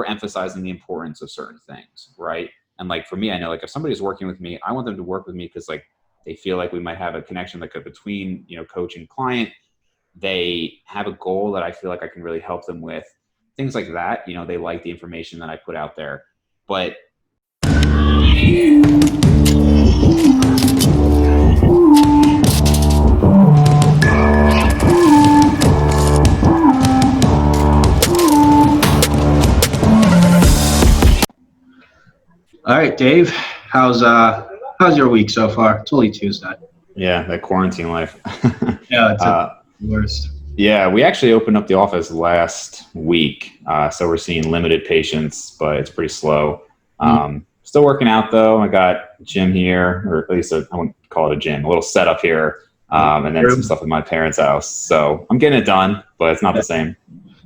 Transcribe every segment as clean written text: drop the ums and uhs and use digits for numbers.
emphasizing the importance of certain things, right? And like for me, I know like if somebody's working with me, I want them to work with me because like they feel like we might have a connection like between, you know, coach and client. They have a goal that I feel like I can really help them with. Things like that, you know, they like the information that I put out there. But all right, Dave, how's your week so far? It's only Tuesday. Yeah, that quarantine life. Yeah, it's the worst. Yeah, we actually opened up the office last week, so we're seeing limited patients, but it's pretty slow. Still working out though. I got a gym here, or at least I wouldn't call it a gym, a little setup here, and then some stuff at my parents' house. So I'm getting it done, but it's not the same.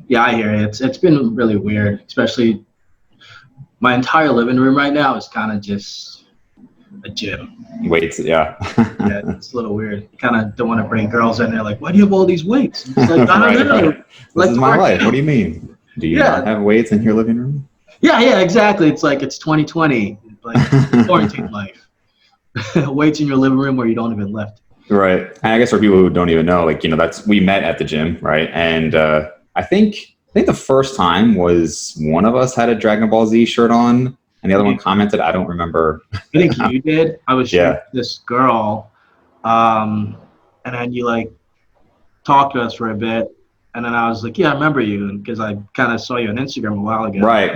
Yeah, I hear it. It's been really weird, especially my entire living room right now is kind of just a gym. Weights, yeah. Yeah, it's a little weird. You kind of don't want to bring girls in there like, why do you have all these weights? It's like, I don't know. Right. This is my life. What do you mean? Do you not have weights in your living room? Yeah, exactly. It's like it's 2020, like quarantine life. Weights in your living room where you don't even lift. Right. And I guess for people who don't even know, like, you know, we met at the gym, right? And I think the first time was one of us had a Dragon Ball Z shirt on, and the other one commented. I don't remember. I think you did. I was shooting this girl, and then you like talked to us for a bit, and then I was like, "Yeah, I remember you," because I kind of saw you on Instagram a while ago. Right.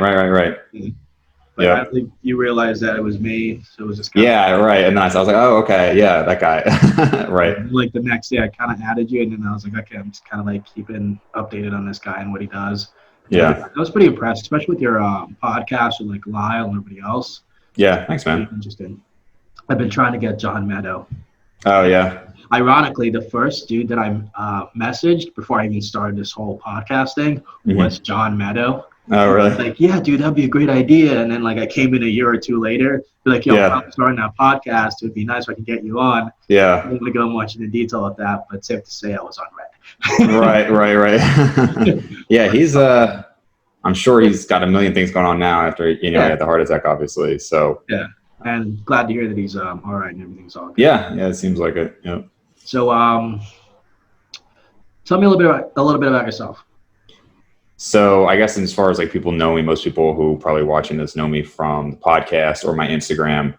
But I think you realized that it was me, so it was this guy. Yeah, right. And then I was like, "Oh, okay, yeah, that guy." Right. And like the next day, I kind of added you, and then I was like, "Okay, I'm just kind of like keeping updated on this guy and what he does." Yeah, I was pretty impressed, especially with your podcast with like Lyle and everybody else. Yeah, thanks, man. Interesting. I've been trying to get John Meadow. Oh yeah. Ironically, the first dude that I messaged before I even started this whole podcast thing was John Meadow. Oh really? Like, yeah, dude, that'd be a great idea. And then like I came in a year or two later, be like, yo, I'm starting that podcast. It would be nice if I could get you on. Yeah. I'm gonna go much into detail with that, but safe to say I was unread. Right. Yeah, he's I'm sure he's got a million things going on now after he had the heart attack, obviously. So yeah, and glad to hear that he's all right and everything's all good. Yeah, it seems like it. Yeah. So tell me a little bit about yourself. So I guess as far as like people know me, most people who probably watching this know me from the podcast or my Instagram,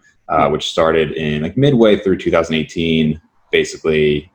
which started in like midway through 2018. Basically,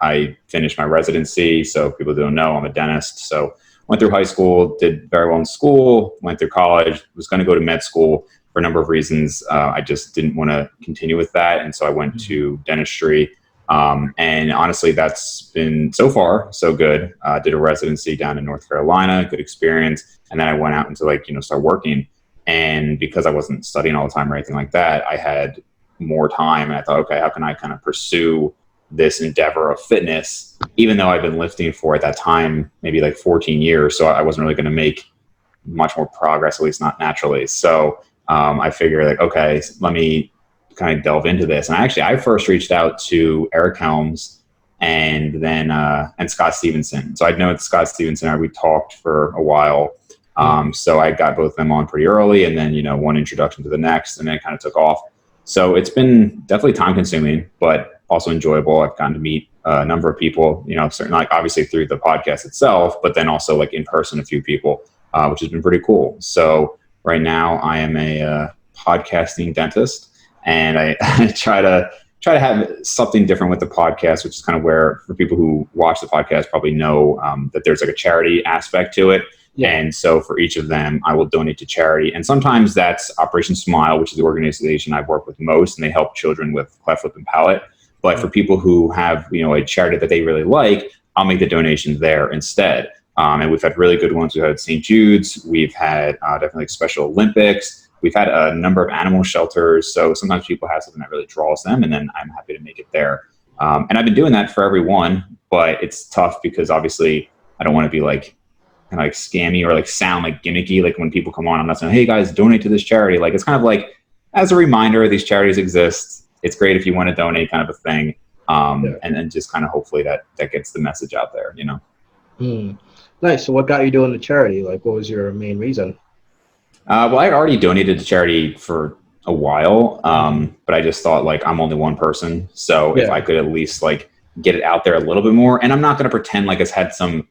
I finished my residency. So people don't know, I'm a dentist. So went through high school, did very well in school, went through college, was going to go to med school for a number of reasons. I just didn't want to continue with that. And so I went to dentistry. And honestly, that's been so far so good. Did a residency down in North Carolina, good experience. And then I went out into start working. And because I wasn't studying all the time or anything like that, I had more time. And I thought, okay, how can I kind of pursue this endeavor of fitness, even though I've been lifting for at that time, maybe like 14 years. So I wasn't really going to make much more progress, at least not naturally. So I figured like, okay, let me kind of delve into this. And I first reached out to Eric Helms and then and Scott Stevenson. So I'd known Scott Stevenson and we talked for a while. So I got both of them on pretty early, and then one introduction to the next, and then it kind of took off. So it's been definitely time consuming, but also enjoyable. I've gotten to meet a number of people, certainly like obviously through the podcast itself, but then also like in person, a few people, which has been pretty cool. So right now I am a podcasting dentist. And I try to have something different with the podcast, which is kind of where, for people who watch the podcast probably know that there's like a charity aspect to it. Yeah. And so for each of them, I will donate to charity. And sometimes that's Operation Smile, which is the organization I've worked with most, and they help children with cleft lip and palate. But for people who have, a charity that they really like, I'll make the donation there instead. And we've had really good ones. We've had St. Jude's. We've had definitely like Special Olympics. We've had a number of animal shelters. So sometimes people have something that really draws them, and then I'm happy to make it there. And I've been doing that for everyone, but it's tough because obviously I don't want to be like kind of like scammy or like sound like gimmicky. Like when people come on, I'm not saying, hey guys, donate to this charity. Like it's kind of like as a reminder, these charities exist. It's great if you want to donate, kind of a thing. And then just kind of hopefully that gets the message out there, Nice. So what got you doing the charity? Like what was your main reason? Well, I had already donated to charity for a while, but I just thought like I'm only one person, so if I could at least like get it out there a little bit more, and I'm not going to pretend like it's had some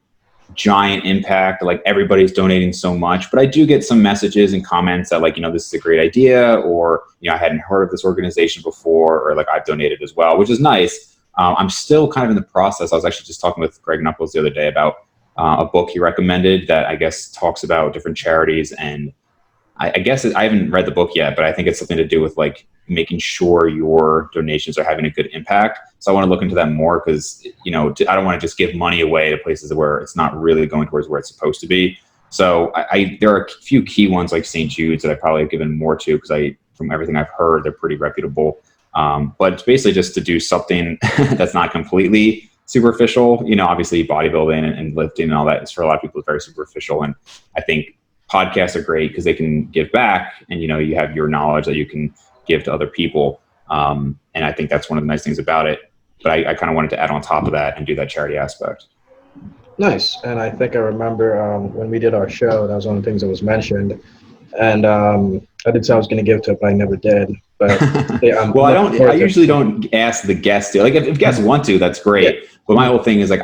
giant impact, like everybody's donating so much, but I do get some messages and comments that like, this is a great idea, or, I hadn't heard of this organization before, or like I've donated as well, which is nice. I'm still kind of in the process. I was actually just talking with Greg Knuckles the other day about a book he recommended that I guess talks about different charities, and I guess I haven't read the book yet, but I think it's something to do with like making sure your donations are having a good impact. So I want to look into that more because, I don't want to just give money away to places where it's not really going towards where it's supposed to be. So there are a few key ones like St. Jude's that I probably have given more to because from everything I've heard, they're pretty reputable. But it's basically just to do something that's not completely superficial. Obviously bodybuilding and lifting and all that is for a lot of people very superficial. And I think podcasts are great because they can give back, and you have your knowledge that you can give to other people, and I think that's one of the nice things about it. But I kind of wanted to add on top of that and do that charity aspect. Nice. And I think I remember when we did our show, that was one of the things that was mentioned, and I did say I was going to give to it, but I never did. But well, I usually don't ask the guests to. Like if guests want to, that's great. Yeah. But my whole thing is like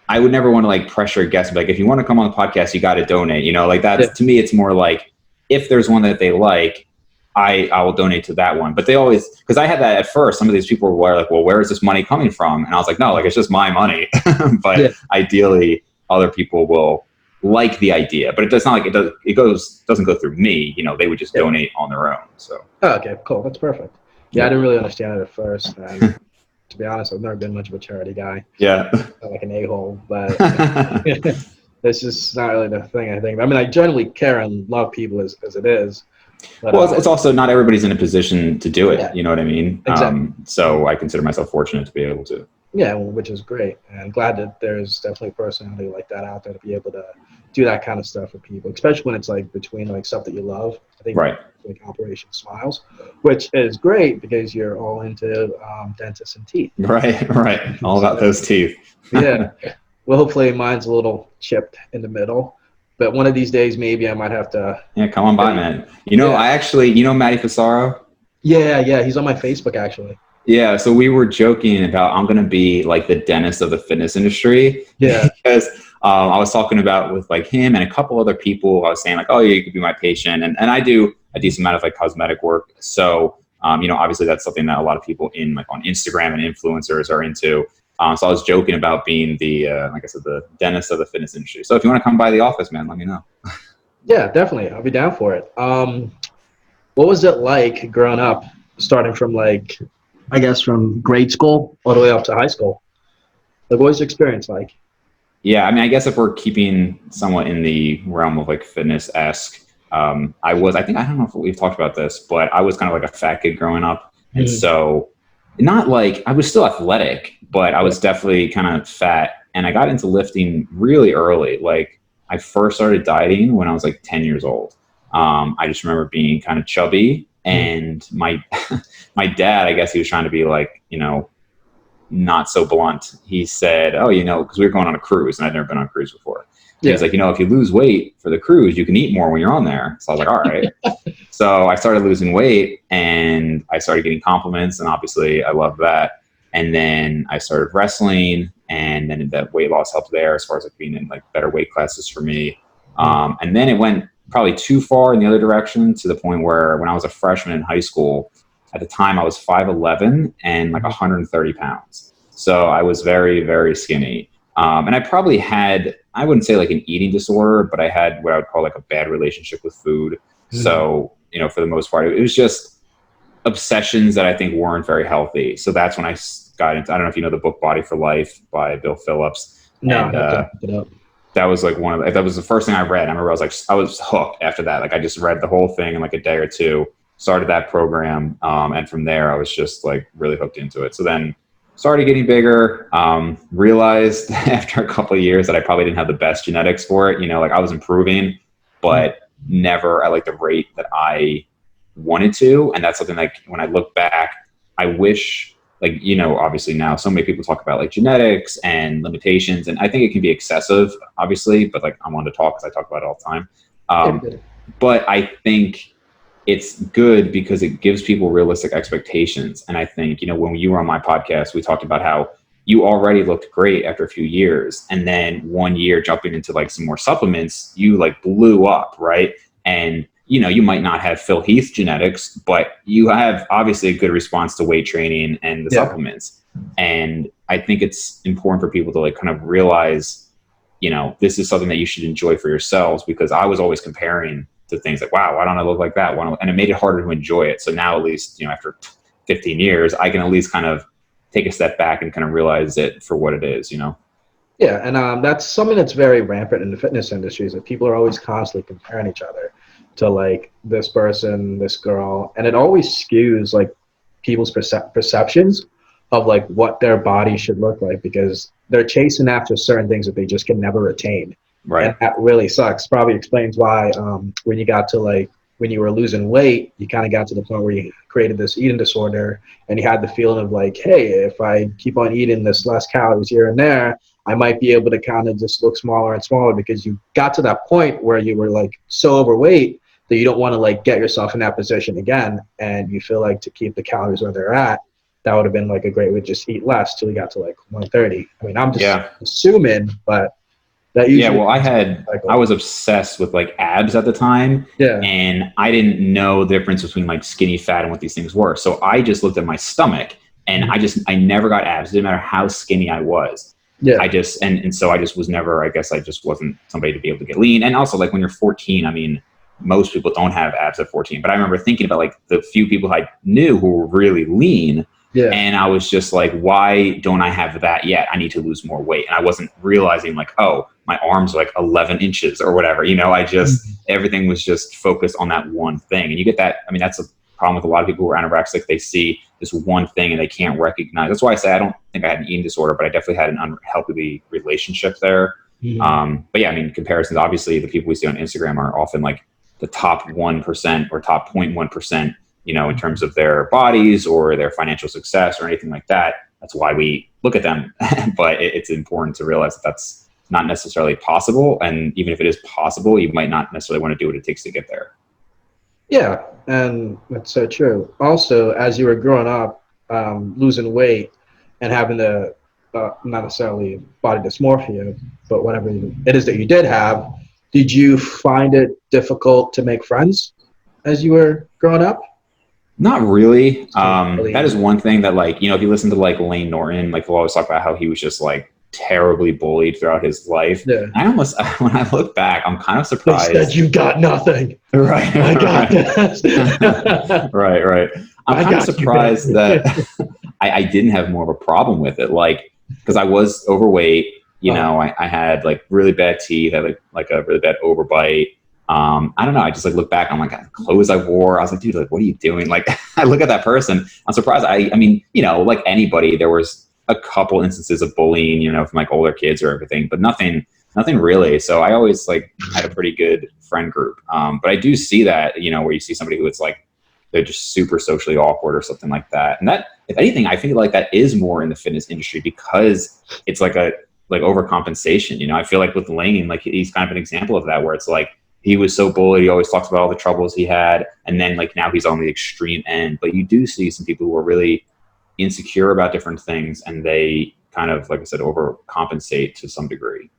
I would never want to like pressure a guest, like if you want to come on the podcast, you got to donate, like that's to me, it's more like if there's one that they like, I will donate to that one. But they always, because I had that at first, some of these people were like, well, where is this money coming from? And I was like, no, like it's just my money. But ideally other people will like the idea, but it's not like it doesn't go through me, they would just donate on their own. So. Oh, okay, cool. That's perfect. Yeah. I didn't really understand it at first. To be honest, I've never been much of a charity guy. Yeah. Like an a-hole, but this is not really the thing, I think. I mean, I generally care and love people as it is. But, well, it's also not everybody's in a position to do it. Yeah. You know what I mean? Exactly. So I consider myself fortunate to be able to. Yeah, which is great. And I'm glad that there's definitely a personality like that out there to be able to do that kind of stuff with people, especially when it's like between like stuff that you love. I think right. Like Operation Smiles, which is great because you're all into dentists and teeth. Right. All about those teeth. Yeah. Well, hopefully mine's a little chipped in the middle, but one of these days maybe I might have to. Yeah, come on by, man. I actually, Matty Fasaro? Yeah. He's on my Facebook actually. Yeah, so we were joking about I'm going to be like the dentist of the fitness industry. Yeah. Because I was talking about with like him and a couple other people. I was saying like, oh, yeah, you could be my patient. And I do a decent amount of like cosmetic work. So, obviously that's something that a lot of people in like on Instagram and influencers are into. So I was joking about being the, like I said, the dentist of the fitness industry. So if you want to come by the office, man, let me know. Yeah, definitely. I'll be down for it. What was it like growing up, starting from like, I guess from grade school all the way up to high school? Like, what was your experience like? Yeah, I mean, I guess if we're keeping somewhat in the realm of like fitness-esque, I don't know if we've talked about this, but I was kind of like a fat kid growing up. And so not like, I was still athletic, but I was definitely kind of fat. And I got into lifting really early. Like I first started dieting when I was like 10 years old. I just remember being kind of chubby. And my dad, I guess he was trying to be like, not so blunt. He said, oh, because we were going on a cruise and I'd never been on a cruise before. Yeah. He's like, if you lose weight for the cruise, you can eat more when you're on there. So I was like, all right. So I started losing weight and I started getting compliments, and obviously I loved that. And then I started wrestling, and then that weight loss helped there as far as like being in like better weight classes for me. And then it went probably too far in the other direction to the point where when I was a freshman in high school, at the time I was 5'11" and like 130 pounds. So I was very, very skinny. And I probably had, I wouldn't say like an eating disorder, but I had what I would call like a bad relationship with food. So, for the most part, it was just obsessions that I think weren't very healthy. So that's when I got into, I don't know if you know the book Body for Life by Bill Phillips. No, I have to look it up. That was like that was the first thing I read. I remember I was hooked after that. Like I just read the whole thing in like a day or two, started that program. And from there I was just like really hooked into it. So then started getting bigger, realized after a couple of years that I probably didn't have the best genetics for it. Like I was improving, but never at like the rate that I wanted to. And that's something like when I look back, I wish like, obviously now so many people talk about like genetics and limitations, and I think it can be excessive, obviously, but like I wanted to talk because I talk about it all the time. but I think it's good because it gives people realistic expectations. And I think, you know, when you were on my podcast, we talked about how you already looked great after a few years. And then 1 year jumping into like some more supplements, you like blew up, right? And, you know, you might not have Phil Heath genetics, but you have obviously a good response to weight training and the supplements. And I think it's important for people to like kind of realize, you know, this is something that you should enjoy for yourselves, because I was always comparing to things like, wow, why don't I look like that? And it made it harder to enjoy it. So now at least, you know, after 15 years, I can at least kind of take a step back and kind of realize it for what it is, you know? Yeah, and that's something that's very rampant in the fitness industry, is that people are always constantly comparing each other to like this person, this girl, and it always skews like people's perceptions of like what their body should look like, because they're chasing after certain things that they just can never attain. Right. And that really sucks. Probably explains why when you got to like when you were losing weight, you kind of got to the point where you created this eating disorder, and you had the feeling of like, hey, if I keep on eating this less calories here and there, I might be able to kind of just look smaller and smaller, because you got to that point where you were like so overweight that you don't want to like get yourself in that position again. And you feel like to keep the calories where they're at, that would have been like a great way to just eat less till you got to like 130. I mean, I'm just assuming, but that usually. Yeah, well, I was obsessed with like abs at the time. Yeah. And I didn't know the difference between like skinny fat and what these things were. So I just looked at my stomach, and I never got abs. It didn't matter how skinny I was. Yeah. So I just was never, I guess I just wasn't somebody to be able to get lean. And also like when you're 14, I mean, most people don't have abs at 14, but I remember thinking about like the few people I knew who were really lean. Yeah. And I was just like, why don't I have that yet? I need to lose more weight. And I wasn't realizing like, oh, my arms are like 11 inches or whatever. You know, I just, everything was just focused on that one thing. And you get that. I mean, that's a problem with a lot of people who are anorexic. They see this one thing and they can't recognize. That's why I say I don't think I had an eating disorder, but I definitely had an unhealthy relationship there. But yeah, I mean, comparisons, obviously the people we see on Instagram are often like the top 1% or top 0.1%, you know, in terms of their bodies or their financial success or anything like that. That's why we look at them. But it's important to realize that that's not necessarily possible. And even if it is possible, you might not necessarily want to do what it takes to get there. Yeah, and that's so true. Also, as you were growing up, losing weight and having the, not necessarily body dysmorphia, but whatever it is that you did have, did you find it difficult to make friends as you were growing up? Not really. That is one thing that, like, you know, if you listen to like Lane Norton, like we'll always talk about how he was just like terribly bullied throughout his life. Yeah. I almost, when I look back, I'm kind of surprised. They said you got nothing. Right. I got this. Right. I'm kind of surprised that I didn't have more of a problem with it. Like, because I was overweight, you know, I had like really bad teeth, I had like a really bad overbite. I don't know. I just like look back. I'm like, the clothes I wore. I was like, dude, like, what are you doing? Like, I look at that person. I'm surprised. I mean, you know, like anybody, there was a couple instances of bullying, you know, from like older kids or everything, but nothing really. So I always like had a pretty good friend group. But I do see that, you know, where you see somebody who it's like, they're just super socially awkward or something like that. And that, if anything, I feel like that is more in the fitness industry because it's like overcompensation. You know, I feel like with Lane, like he's kind of an example of that, where it's like, he was so bullied. He always talks about all the troubles he had. And then like now he's on the extreme end. But you do see some people who are really insecure about different things, and they kind of, like I said, overcompensate to some degree.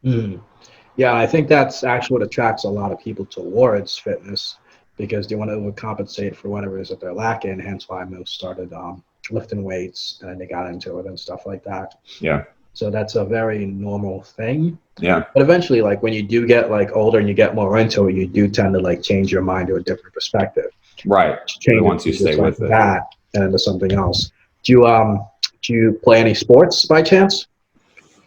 Yeah, I think that's actually what attracts a lot of people towards fitness, because they want to overcompensate for whatever it is that they're lacking. Hence why most started lifting weights, and then they got into it and stuff like that. Yeah. So that's a very normal thing. Yeah. But eventually, like when you do get like older and you get more into it, you do tend to like change your mind to a different perspective. Right. Once you stay with it. That and into something else. Do you play any sports by chance?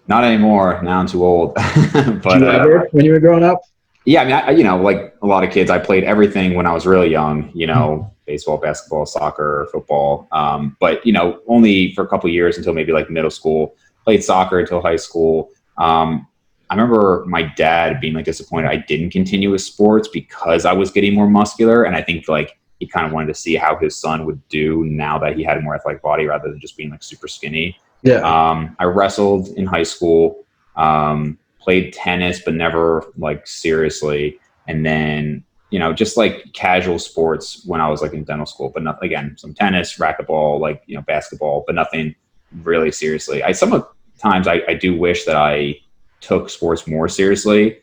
Not anymore. Now I'm too old. But did you ever when you were growing up? Yeah, I mean, you know, like a lot of kids, I played everything when I was really young. You know, baseball, basketball, soccer, football. But you know, only for a couple of years until maybe like middle school. Played soccer until high school. I remember my dad being like disappointed I didn't continue with sports because I was getting more muscular, and I think like he kind of wanted to see how his son would do now that he had a more athletic body rather than just being like super skinny. Yeah. I wrestled in high school, played tennis, but never like seriously. And then just like casual sports when I was like in dental school, but not, again, some tennis, racquetball, like, basketball, but nothing really seriously. Sometimes I do wish that I took sports more seriously.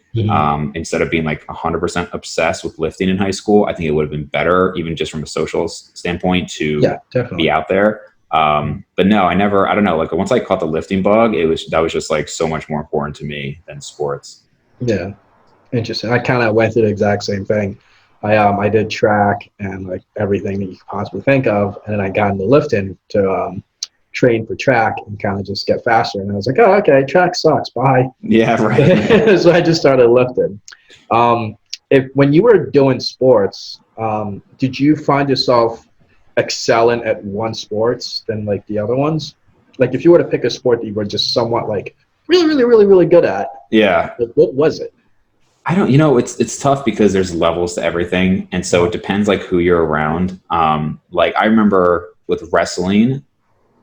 Instead of being like 100% obsessed with lifting in high school. I think it would have been better, even just from a social standpoint, to be out there. But no, I don't know. Like once I caught the lifting bug, that was just like so much more important to me than sports. Yeah. Interesting. I kind of went through the exact same thing. I did track and like everything that you could possibly think of, and then I got into lifting to train for track and kind of just get faster. And I was like, oh, okay, track sucks. Bye. Yeah, right. So I just started lifting. When you were doing sports, did you find yourself excelling at one sports than like the other ones? Like if you were to pick a sport that you were just somewhat like really, really, really, really good at, like, what was it? I don't, it's tough because there's levels to everything. And so it depends like who you're around. Like I remember with wrestling,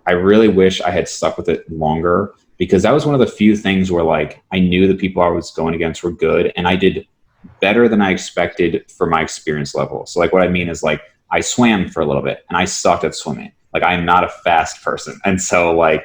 I really wish I had stuck with it longer, because that was one of the few things where like I knew the people I was going against were good, and I did better than I expected for my experience level. So like what I mean is like I swam for a little bit and I sucked at swimming. Like I'm not a fast person. And so like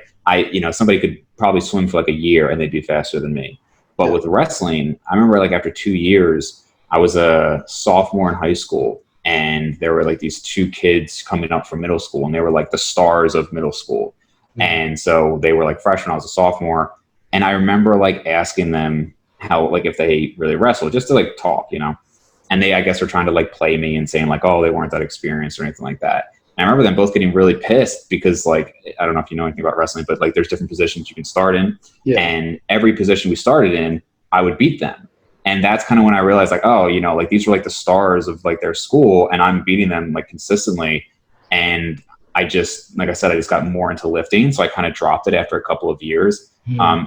somebody could probably swim for like a year and they'd be faster than me. But with wrestling, I remember like after 2 years, I was a sophomore in high school, and there were like these two kids coming up from middle school, and they were like the stars of middle school. And so they were like freshmen. I was a sophomore, and I remember like asking them how, like if they really wrestled, just to like talk, and they, I guess, were trying to like play me and saying like, oh, they weren't that experienced or anything like that. And I remember them both getting really pissed because like, I don't know if you know anything about wrestling, but like there's different positions you can start in, and every position we started in, I would beat them. And that's kind of when I realized like, oh, like these were like the stars of like their school, and I'm beating them like consistently. And I just, like I said, I just got more into lifting. So I kind of dropped it after a couple of years.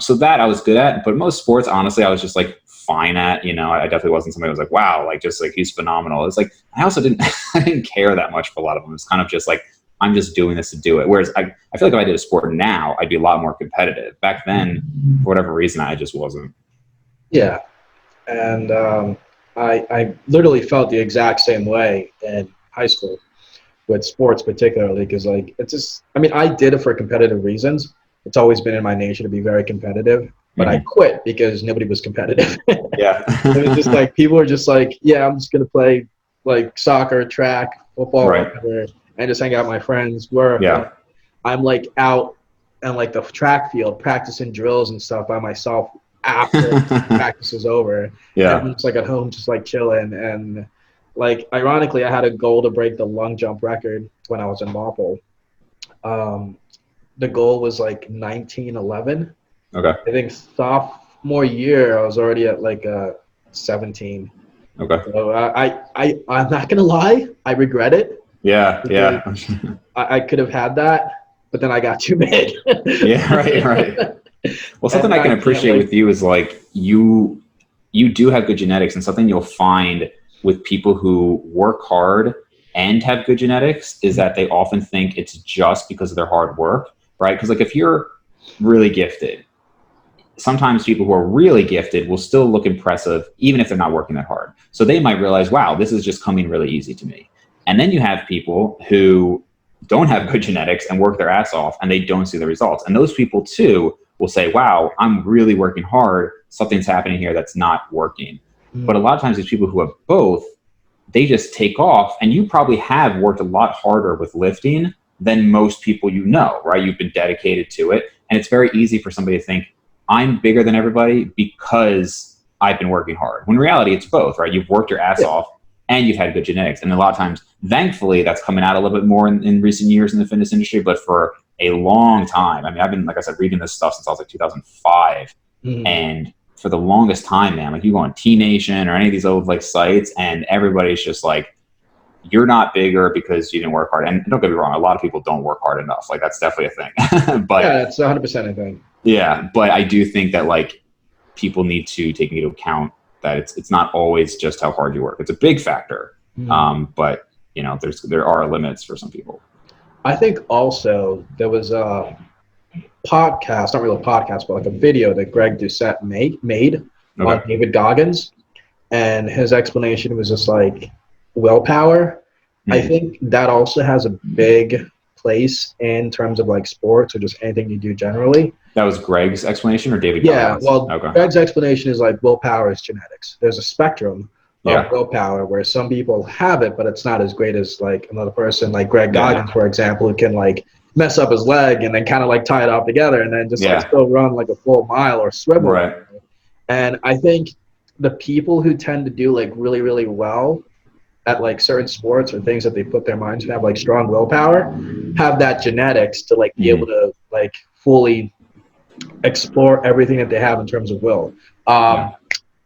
So that I was good at, but most sports, honestly, I was just like fine at, I definitely wasn't somebody who was like, wow, like just like he's phenomenal. It's like, I also I didn't care that much for a lot of them. It's kind of just like, I'm just doing this to do it. Whereas I feel like if I did a sport now, I'd be a lot more competitive. Back then, for whatever reason, I just wasn't. Yeah. And I literally felt the exact same way in high school with sports particularly, because like it's just, I did it for competitive reasons. It's always been in my nature to be very competitive, but I quit because nobody was competitive. Yeah. It was just like, people were just like, yeah, I'm just going to play like soccer, track, football, whatever, and just hang out with my friends. Where I'm like out and like the track field practicing drills and stuff by myself after practice is over. Yeah. I'm just like at home, just like chilling. And like, ironically, I had a goal to break the lung jump record when I was in Marple. The goal was like 1911. Okay. I think sophomore year, I was already at like 17. Okay. So I'm not gonna lie, I regret it. Yeah. Yeah. I could have had that, but then I got too big. Yeah. Right. Well, something I can appreciate with you is like you do have good genetics, and something you'll find with people who work hard and have good genetics is that they often think it's just because of their hard work, right? Because like if you're really gifted, sometimes people who are really gifted will still look impressive even if they're not working that hard. So they might realize, wow, this is just coming really easy to me. And then you have people who don't have good genetics and work their ass off, and they don't see the results. And those people too will say, wow, I'm really working hard. Something's happening here that's not working. But a lot of times these people who have both, they just take off, and you probably have worked a lot harder with lifting than most people right? You've been dedicated to it. And it's very easy for somebody to think, I'm bigger than everybody because I've been working hard. When in reality, it's both, right? You've worked your ass off and you've had good genetics. And a lot of times, thankfully, that's coming out a little bit more in recent years in the fitness industry. But for a long time, I've been, like I said, reading this stuff since I was like 2005. And for the longest time, man, like you go on T Nation or any of these old like sites, and everybody's just like, you're not bigger because you didn't work hard. And don't get me wrong, a lot of people don't work hard enough. Like that's definitely a thing. But yeah, it's 100% a thing. Yeah, but I do think that like people need to take into account that it's not always just how hard you work. It's a big factor, but there are limits for some people. I think also there was a podcast, not really a podcast, but like a video that Greg Doucette made on David Goggins. and his explanation was just like willpower. I think that also has a big place in terms of like sports or just anything you do generally. That was Greg's explanation or David? Yeah, Goggins? well, Okay. Greg's explanation is like willpower is genetics. There's a spectrum of willpower where some people have it, but it's not as great as like another person, like Greg Goggins, for example, who can like mess up his leg and then kind of like tie it off together and then just like still run like a full mile or swim. Right. And I think the people who tend to do like really, really well at like certain sports or things that they put their minds to have like strong willpower have that genetics to like be able to like fully explore everything that they have in terms of will.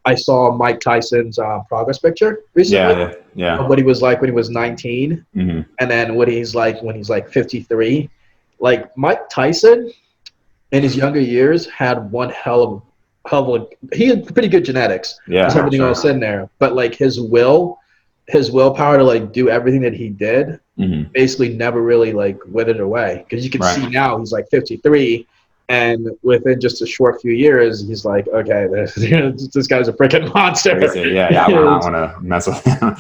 I saw Mike Tyson's progress picture recently. Of what he was like when he was 19 and then what he's like when he's like 53. Like Mike Tyson in his younger years had one hell of he had pretty good genetics. Everything else in there, but like his willpower to like do everything that he did basically never really like withered away, because you can see now he's like 53 and within just a short few years he's like, okay, this guy's a freaking monster. I would not want to mess with him.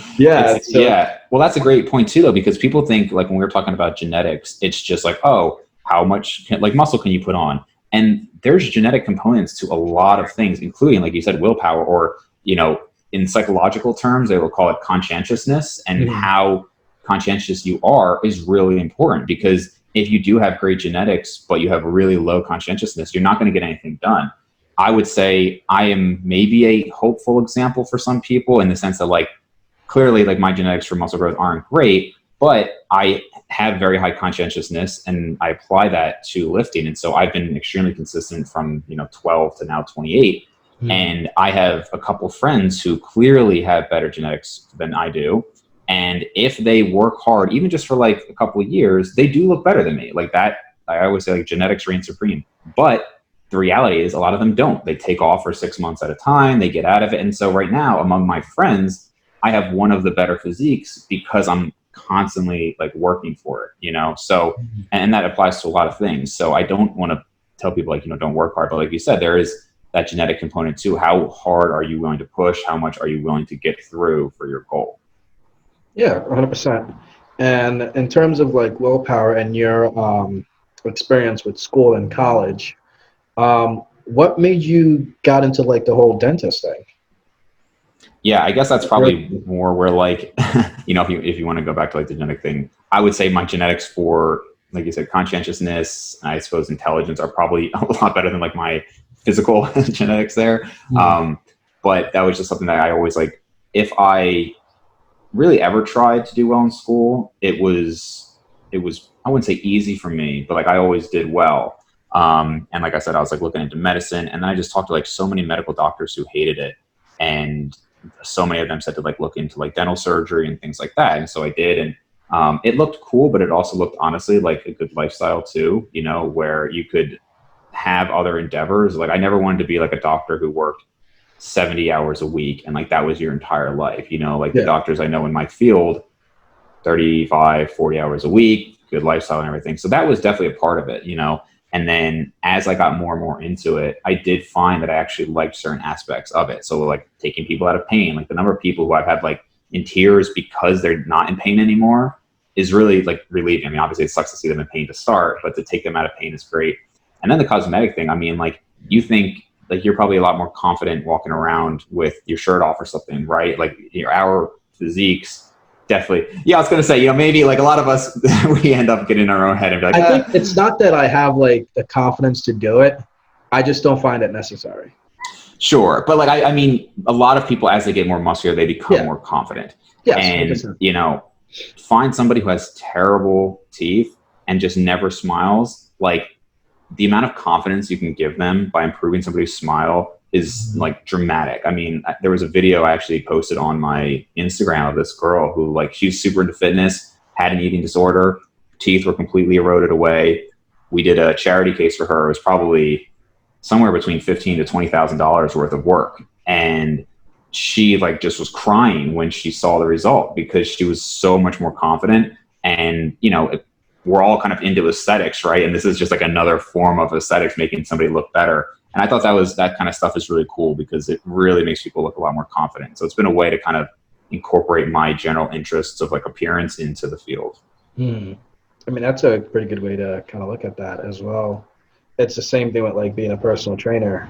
Well, that's a great point too, though, because people think like when we were talking about genetics, it's just like, oh, how much like muscle can you put on? And there's genetic components to a lot of things, including, like you said, willpower, or, you know, in psychological terms, they will call it conscientiousness, and how conscientious you are is really important, because if you do have great genetics, but you have really low conscientiousness, you're not going to get anything done. I would say I am maybe a hopeful example for some people, in the sense that like clearly like my genetics for muscle growth aren't great, but I have very high conscientiousness and I apply that to lifting. And so I've been extremely consistent from, 12 to now 28. And I have a couple friends who clearly have better genetics than I do. And if they work hard, even just for like a couple of years, they do look better than me. Like that, I always say like genetics reign supreme. But the reality is a lot of them don't. They take off for 6 months at a time, they get out of it. And so right now among my friends, I have one of the better physiques because I'm constantly like working for it, So, and that applies to a lot of things. So I don't want to tell people like, don't work hard. But like you said, there is that genetic component too. How hard are you willing to push? How much are you willing to get through for your goal? Yeah, 100%. And in terms of like willpower and your experience with school and college, what made you got into like the whole dentist thing? Yeah, I guess that's probably more where like, if you want to go back to like the genetic thing, I would say my genetics for, like you said, conscientiousness, I suppose intelligence are probably a lot better than like my physical genetics there. But that was just something that I always like, if I really ever tried to do well in school, it was, I wouldn't say easy for me, but like I always did well. And like I said, I was like looking into medicine, and then I just talked to like so many medical doctors who hated it. And so many of them said to like look into like dental surgery and things like that. And so I did. And it looked cool, but it also looked honestly like a good lifestyle too, where you could have other endeavors. Like I never wanted to be like a doctor who worked 70 hours a week and like that was your entire life, like the doctors I know in my field, 35, 40 hours a week, good lifestyle and everything. So that was definitely a part of it, And then as I got more and more into it, I did find that I actually liked certain aspects of it. So like taking people out of pain, like the number of people who I've had like in tears because they're not in pain anymore is really like relieving. I mean, obviously it sucks to see them in pain to start, but to take them out of pain is great. And then the cosmetic thing, I mean, like you think like you're probably a lot more confident walking around with your shirt off or something, right? Like our physiques definitely. Yeah, I was going to say, maybe like a lot of us, we end up getting in our own head and be like, I think it's not that I have like the confidence to do it. I just don't find it necessary. Sure. But like, I mean, a lot of people, as they get more muscular, they become more confident. Yes, and, 100%. Find somebody who has terrible teeth and just never smiles. Like the amount of confidence you can give them by improving somebody's smile is like dramatic. I mean, there was a video I actually posted on my Instagram of this girl who like, she's super into fitness, had an eating disorder, teeth were completely eroded away. We did a charity case for her. It was probably somewhere between $15,000 to $20,000 worth of work. And she like just was crying when she saw the result because she was so much more confident. And, we're all kind of into aesthetics, right? And this is just like another form of aesthetics, making somebody look better. And I thought that kind of stuff is really cool because it really makes people look a lot more confident. So it's been a way to kind of incorporate my general interests of like appearance into the field. I mean, that's a pretty good way to kind of look at that as well. It's the same thing with like being a personal trainer.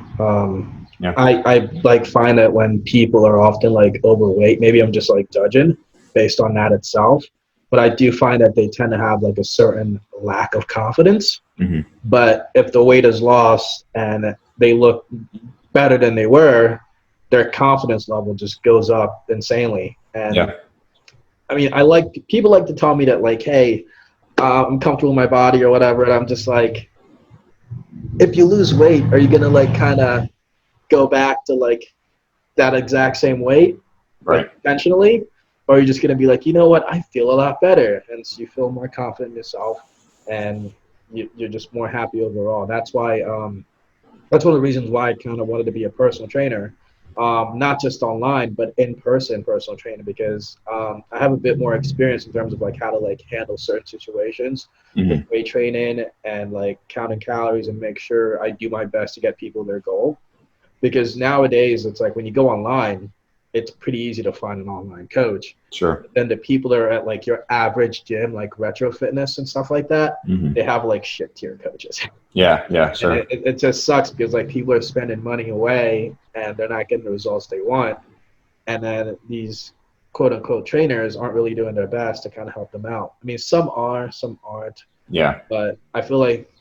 I like find that when people are often like overweight, maybe I'm just like judging based on that itself, but I do find that they tend to have like a certain lack of confidence. But if the weight is lost and they look better than they were, their confidence level just goes up insanely. And I mean, people like to tell me that like, hey, I'm comfortable in my body or whatever, and I'm just like, if you lose weight, are you gonna like kind of go back to like that exact same weight, like intentionally, or are you just gonna be like, you know what, I feel a lot better, and so you feel more confident in yourself, and you're just more happy overall. That's why that's one of the reasons why I kind of wanted to be a personal trainer. Not just online, but in person personal trainer, because I have a bit more experience in terms of like how to like handle certain situations with weight training and like counting calories and make sure I do my best to get people their goal. Because nowadays it's like when you go online, it's pretty easy to find an online coach. Sure. But then the people that are at like your average gym, like Retro Fitness and stuff like that, they have like shit tier coaches. Yeah, sure. It just sucks because like people are spending money away and they're not getting the results they want. And then these quote unquote trainers aren't really doing their best to kind of help them out. I mean, some are, some aren't. Yeah. But I feel like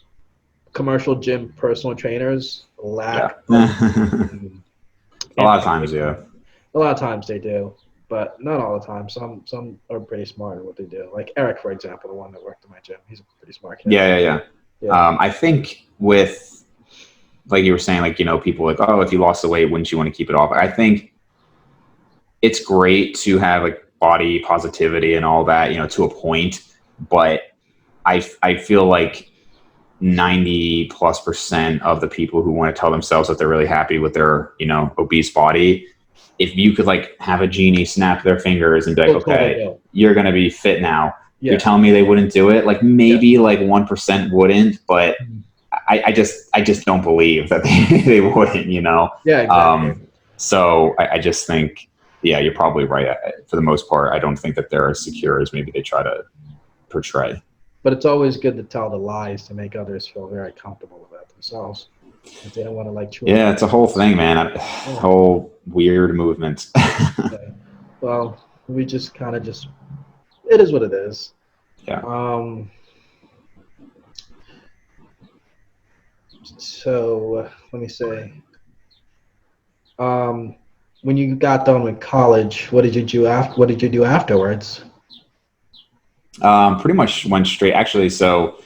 commercial gym personal trainers lack. A lot of times, yeah. A lot of times they do, but not all the time. Some are pretty smart at what they do. Like Eric, for example, the one that worked in my gym, he's a pretty smart kid. Yeah. I think with, like you were saying, like, you know, people like, oh, if you lost the weight, wouldn't you want to keep it off? I think it's great to have like body positivity and all that, you know, to a point, but I feel like 90+% of the people who want to tell themselves that they're really happy with their, you know, obese body, if you could like have a genie snap their fingers and be like, okay, you're going to be fit now. You're telling me they wouldn't do it? Like maybe like 1% wouldn't, but I just don't believe that they wouldn't, you know? Yeah, exactly. So I just think, yeah, you're probably right. For the most part, I don't think that they're as secure as maybe they try to portray. But it's always good to tell the lies to make others feel very comfortable about themselves. If they don't want to like. Yeah, it's a whole thing, man. Whole weird movement. Well, we just kind of it is what it is. Yeah. So let me say, when you got done with college, what did you do afterwards? Pretty much went straight. Actually, so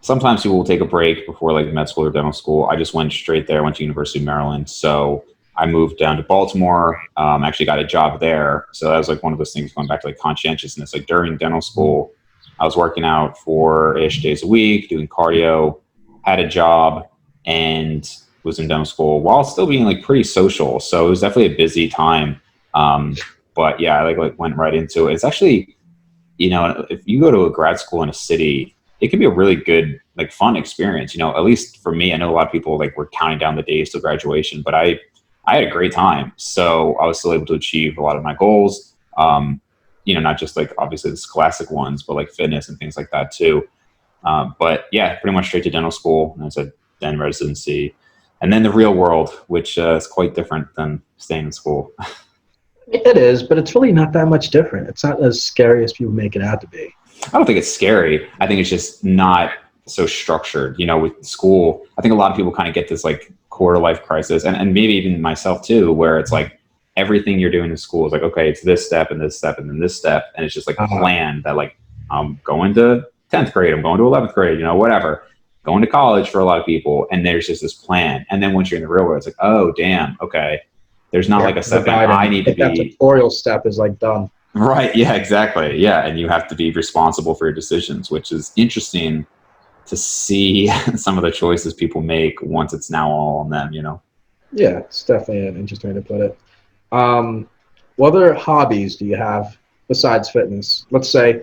sometimes people will take a break before like med school or dental school. I just went straight there. I went to University of Maryland. So I moved down to Baltimore. Actually got a job there. So that was like one of those things going back to like conscientiousness. Like during dental school, I was working out 4-ish days a week, doing cardio, had a job, and was in dental school while still being like pretty social. So it was definitely a busy time. But yeah, I like went right into it. It's actually, you know, if you go to a grad school in a city, it can be a really good, like fun experience. You know, at least for me, I know a lot of people like were counting down the days till graduation, but I had a great time. So I was still able to achieve a lot of my goals. You know, not just like obviously the classic ones, but like fitness and things like that too. But yeah, pretty much straight to dental school. And I said, then residency, and then the real world, which is quite different than staying in school. It is, but it's really not that much different. It's not as scary as people make it out to be. I don't think it's scary. I think it's just not so structured. You know, with school, I think a lot of people kind of get this like quarter life crisis, and maybe even myself too, where it's like everything you're doing in school is like, okay, it's this step and this step and then this step. And it's just like a plan that like, I'm going to 10th grade, I'm going to 11th grade, you know, whatever. Going to college for a lot of people. And there's just this plan. And then once you're in the real world, it's like, oh, damn, okay. There's not like a step that I need to be. That tutorial step is like done. Right. Yeah, exactly. Yeah. And you have to be responsible for your decisions, which is interesting to see some of the choices people make once it's now all on them, you know? Yeah, it's definitely an interesting way to put it. What other hobbies do you have besides fitness? Let's say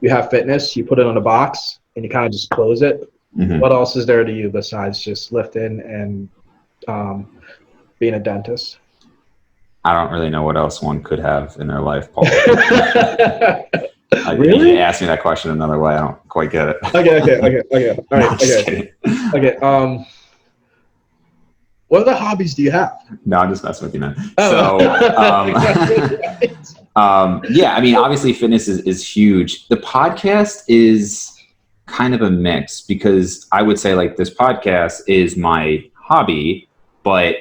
you have fitness, you put it on a box and you kind of just close it. Mm-hmm. What else is there to you besides just lifting and being a dentist? I don't really know what else one could have in their life, Paul. Really? You asked me that question another way. I don't quite get it. Okay. All right. No, I'm just kidding. Okay. What other hobbies do you have? No, I'm just messing with you, man. Oh. So, yeah, I mean, obviously fitness is huge. The podcast is kind of a mix because I would say like this podcast is my hobby, but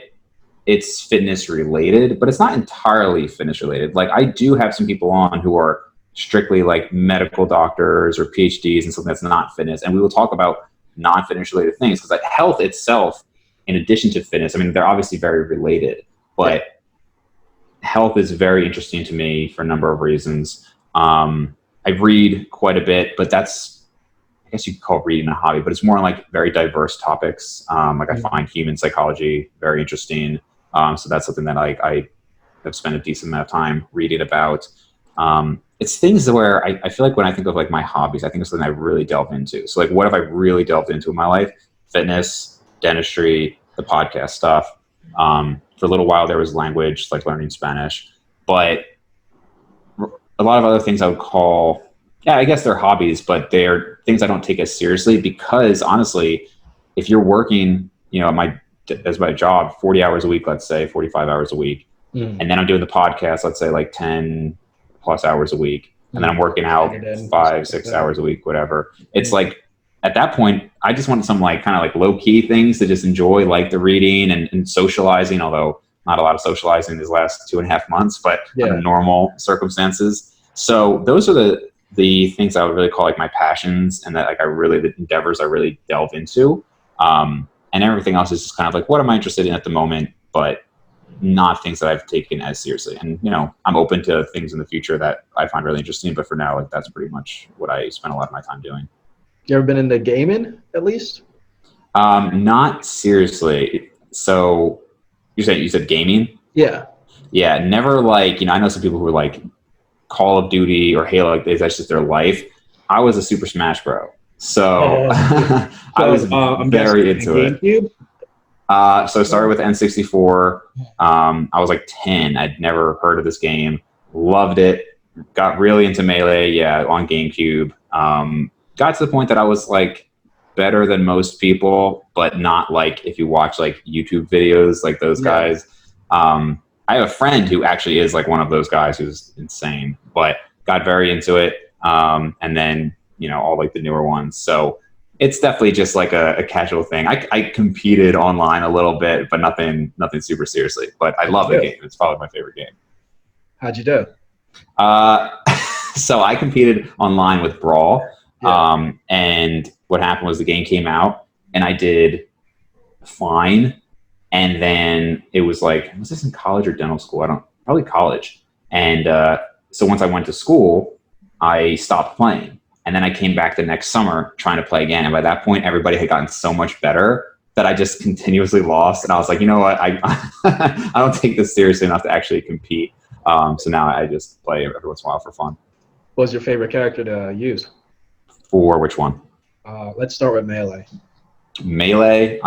it's fitness related, but it's not entirely fitness related. Like I do have some people on who are strictly like medical doctors or PhDs and something that's not fitness. And we will talk about non-fitness related things because like health itself, in addition to fitness, I mean, they're obviously very related, but health is very interesting to me for a number of reasons. I read quite a bit, but that's, I guess you could call reading a hobby, but it's more on like very diverse topics. Like I find human psychology very interesting. So that's something that I have spent a decent amount of time reading about. It's things where I feel like when I think of like my hobbies, I think it's something I really delve into. So like, what have I really delved into in my life? Fitness, dentistry, the podcast stuff. For a little while there was language, like learning Spanish, but a lot of other things I would call, yeah, I guess they're hobbies, but they're things I don't take as seriously because honestly, if you're working, you know, as my job, 40 hours a week, let's say 45 hours a week. And then I'm doing the podcast, let's say like 10 plus hours a week. And then I'm working out 5-6 hours a week, whatever. It's like, at that point, I just want some like kind of like low key things to just enjoy, like the reading and socializing, although not a lot of socializing these last 2.5 months, but under normal circumstances. So those are the things I would really call like my passions and that like the endeavors I really delve into. And everything else is just kind of like, what am I interested in at the moment, but not things that I've taken as seriously. And, you know, I'm open to things in the future that I find really interesting, but for now, like that's pretty much what I spend a lot of my time doing. You ever been into gaming at least? Not seriously. So you said gaming? Yeah. Yeah. Never like, you know, I know some people who are like Call of Duty or Halo, like that's just their life. I was a Super Smash Bro. So I was very into it. So I started with N64. I was like 10. I'd never heard of this game. Loved it. Got really into Melee. Yeah, on GameCube. Got to the point that I was like better than most people, but not like if you watch like YouTube videos like those guys. I have a friend who actually is like one of those guys who's insane, but got very into it. And then, you know, all like the newer ones. So it's definitely just like a casual thing. I competed online a little bit, but nothing super seriously. But I love the game. It's probably my favorite game. How'd you do? So I competed online with Brawl. And what happened was the game came out and I did fine. And then it was like, was this in college or dental school? Probably college. And so once I went to school, I stopped playing. And then I came back the next summer trying to play again. And by that point, everybody had gotten so much better that I just continuously lost. And I was like, you know what? I don't take this seriously enough to actually compete. So now I just play every once in a while for fun. What was your favorite character to use? For which one? Let's start with Melee. Melee,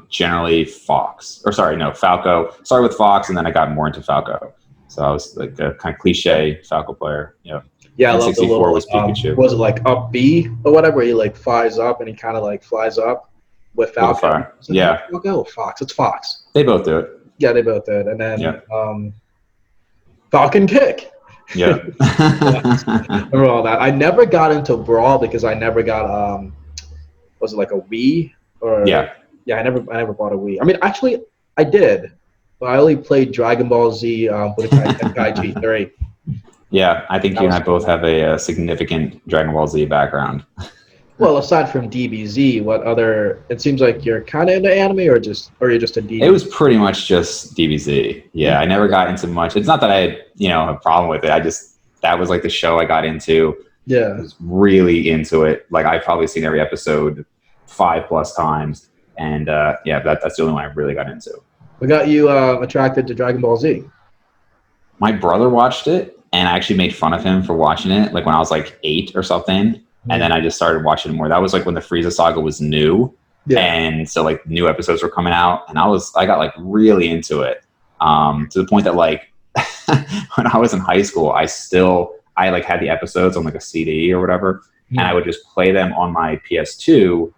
generally Fox. Or sorry, no, Falco. Started with Fox, and then I got more into Falco. So I was like a kind of cliche Falco player. Yeah. Yeah, I love the little, was Pikachu. Was it like up B or whatever, where he like flies up and he kind of like flies up with Falco? Yeah. Falco or Fox? It's Fox. They both do it. Yeah, they both did. And then Falcon Kick. Yeah. Remember all that. I never got into Brawl because I never got was it like a Wii or I never bought a Wii. I mean, actually I did, but I only played Dragon Ball Z Budokai Tenkaichi 3. Yeah, I think you and I both have a significant Dragon Ball Z background. Well, aside from DBZ, what other? It seems like you're kind of into anime, or you're just a DBZ? It was pretty much just DBZ. Yeah, I never got into much. It's not that I had a problem with it. That was like the show I got into. Yeah, I was really into it. Like I've probably seen every episode 5+ times, and that's the only one I really got into. What got you attracted to Dragon Ball Z? My brother watched it, and I actually made fun of him for watching it, like when I was like 8 or something. And then I just started watching it more. That was like when the Frieza saga was new. And so like new episodes were coming out, and I got like really into it, to the point that like when I was in high school, I like had the episodes on like a CD or whatever, and I would just play them on my PS2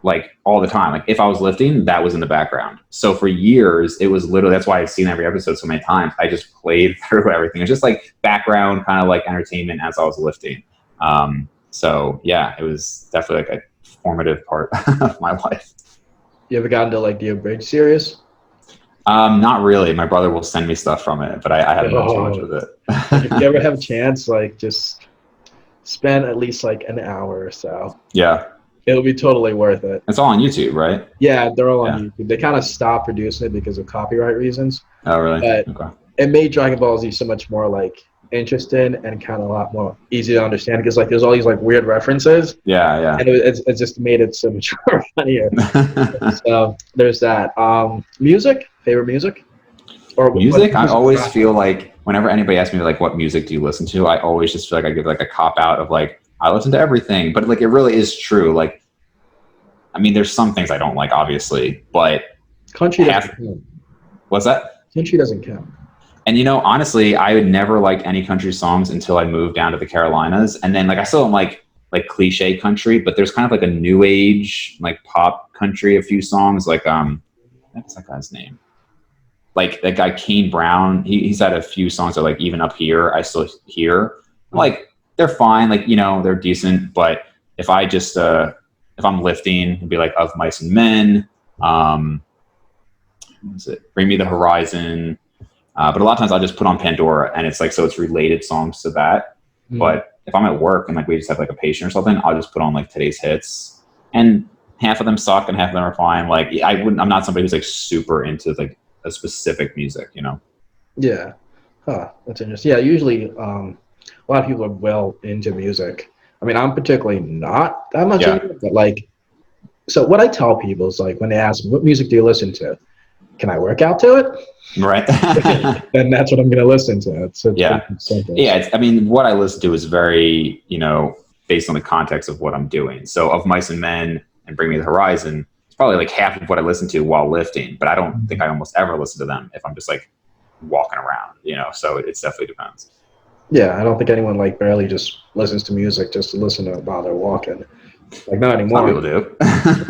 like all the time. Like if I was lifting, that was in the background. So for years, it was literally, that's why I've seen every episode so many times. I just played through everything. It was just like background kind of like entertainment as I was lifting. So yeah, it was definitely like a formative part of my life. You ever gotten to like the Abridged series? Not really. My brother will send me stuff from it, but I haven't done too much with it. If you ever have a chance, like just spend at least like an hour or so. Yeah. It'll be totally worth it. It's all on YouTube, right? Yeah, they're all on YouTube. They kind of stopped producing it because of copyright reasons. Oh, really? But okay. It made Dragon Ball Z so much more like interesting and kind of a lot more easy to understand because like there's all these like weird references. Yeah. And it just made it so much more funnier. So there's that. Favorite music? Or music? I always feel like whenever anybody asks me like what music do you listen to, I always just feel like I give like a cop out of like I listen to everything, but like it really is true. Like, I mean, there's some things I don't like, obviously, but country doesn't count. What's that? Country doesn't count. And you know, honestly, I would never like any country songs until I moved down to the Carolinas, and then like I still don't like cliche country, but there's kind of like a new age like pop country, a few songs like what's that guy's name? Like that guy Kane Brown, he's had a few songs that are like Even Up Here I Still Hear. Like they're fine, like, you know, they're decent, but if I just if I'm lifting, it'd be like Of Mice and Men, what is it? Bring Me the Horizon. But a lot of times I'll just put on Pandora, and it's like, so it's related songs to that. But if I'm at work and like we just have like a patient or something, I'll just put on like today's hits, and half of them suck and half of them are fine. Like I'm not somebody who's like super into like a specific music, you know? Yeah. Huh. That's interesting. Yeah. Usually, a lot of people are well into music. I mean, I'm particularly not that much into it, but like, so what I tell people is like, when they ask me, what music do you listen to? Can I work out to it? Right. Then that's what I'm going to listen to. It's simple. Yeah. I mean, what I listen to is very, you know, based on the context of what I'm doing. So Of Mice and Men and Bring Me the Horizon, it's probably like half of what I listen to while lifting, but I don't think I almost ever listen to them if I'm just like walking around, you know, so it definitely depends. Yeah, I don't think anyone like barely just listens to music just to listen to it while they're walking. Like not anymore. Some people do.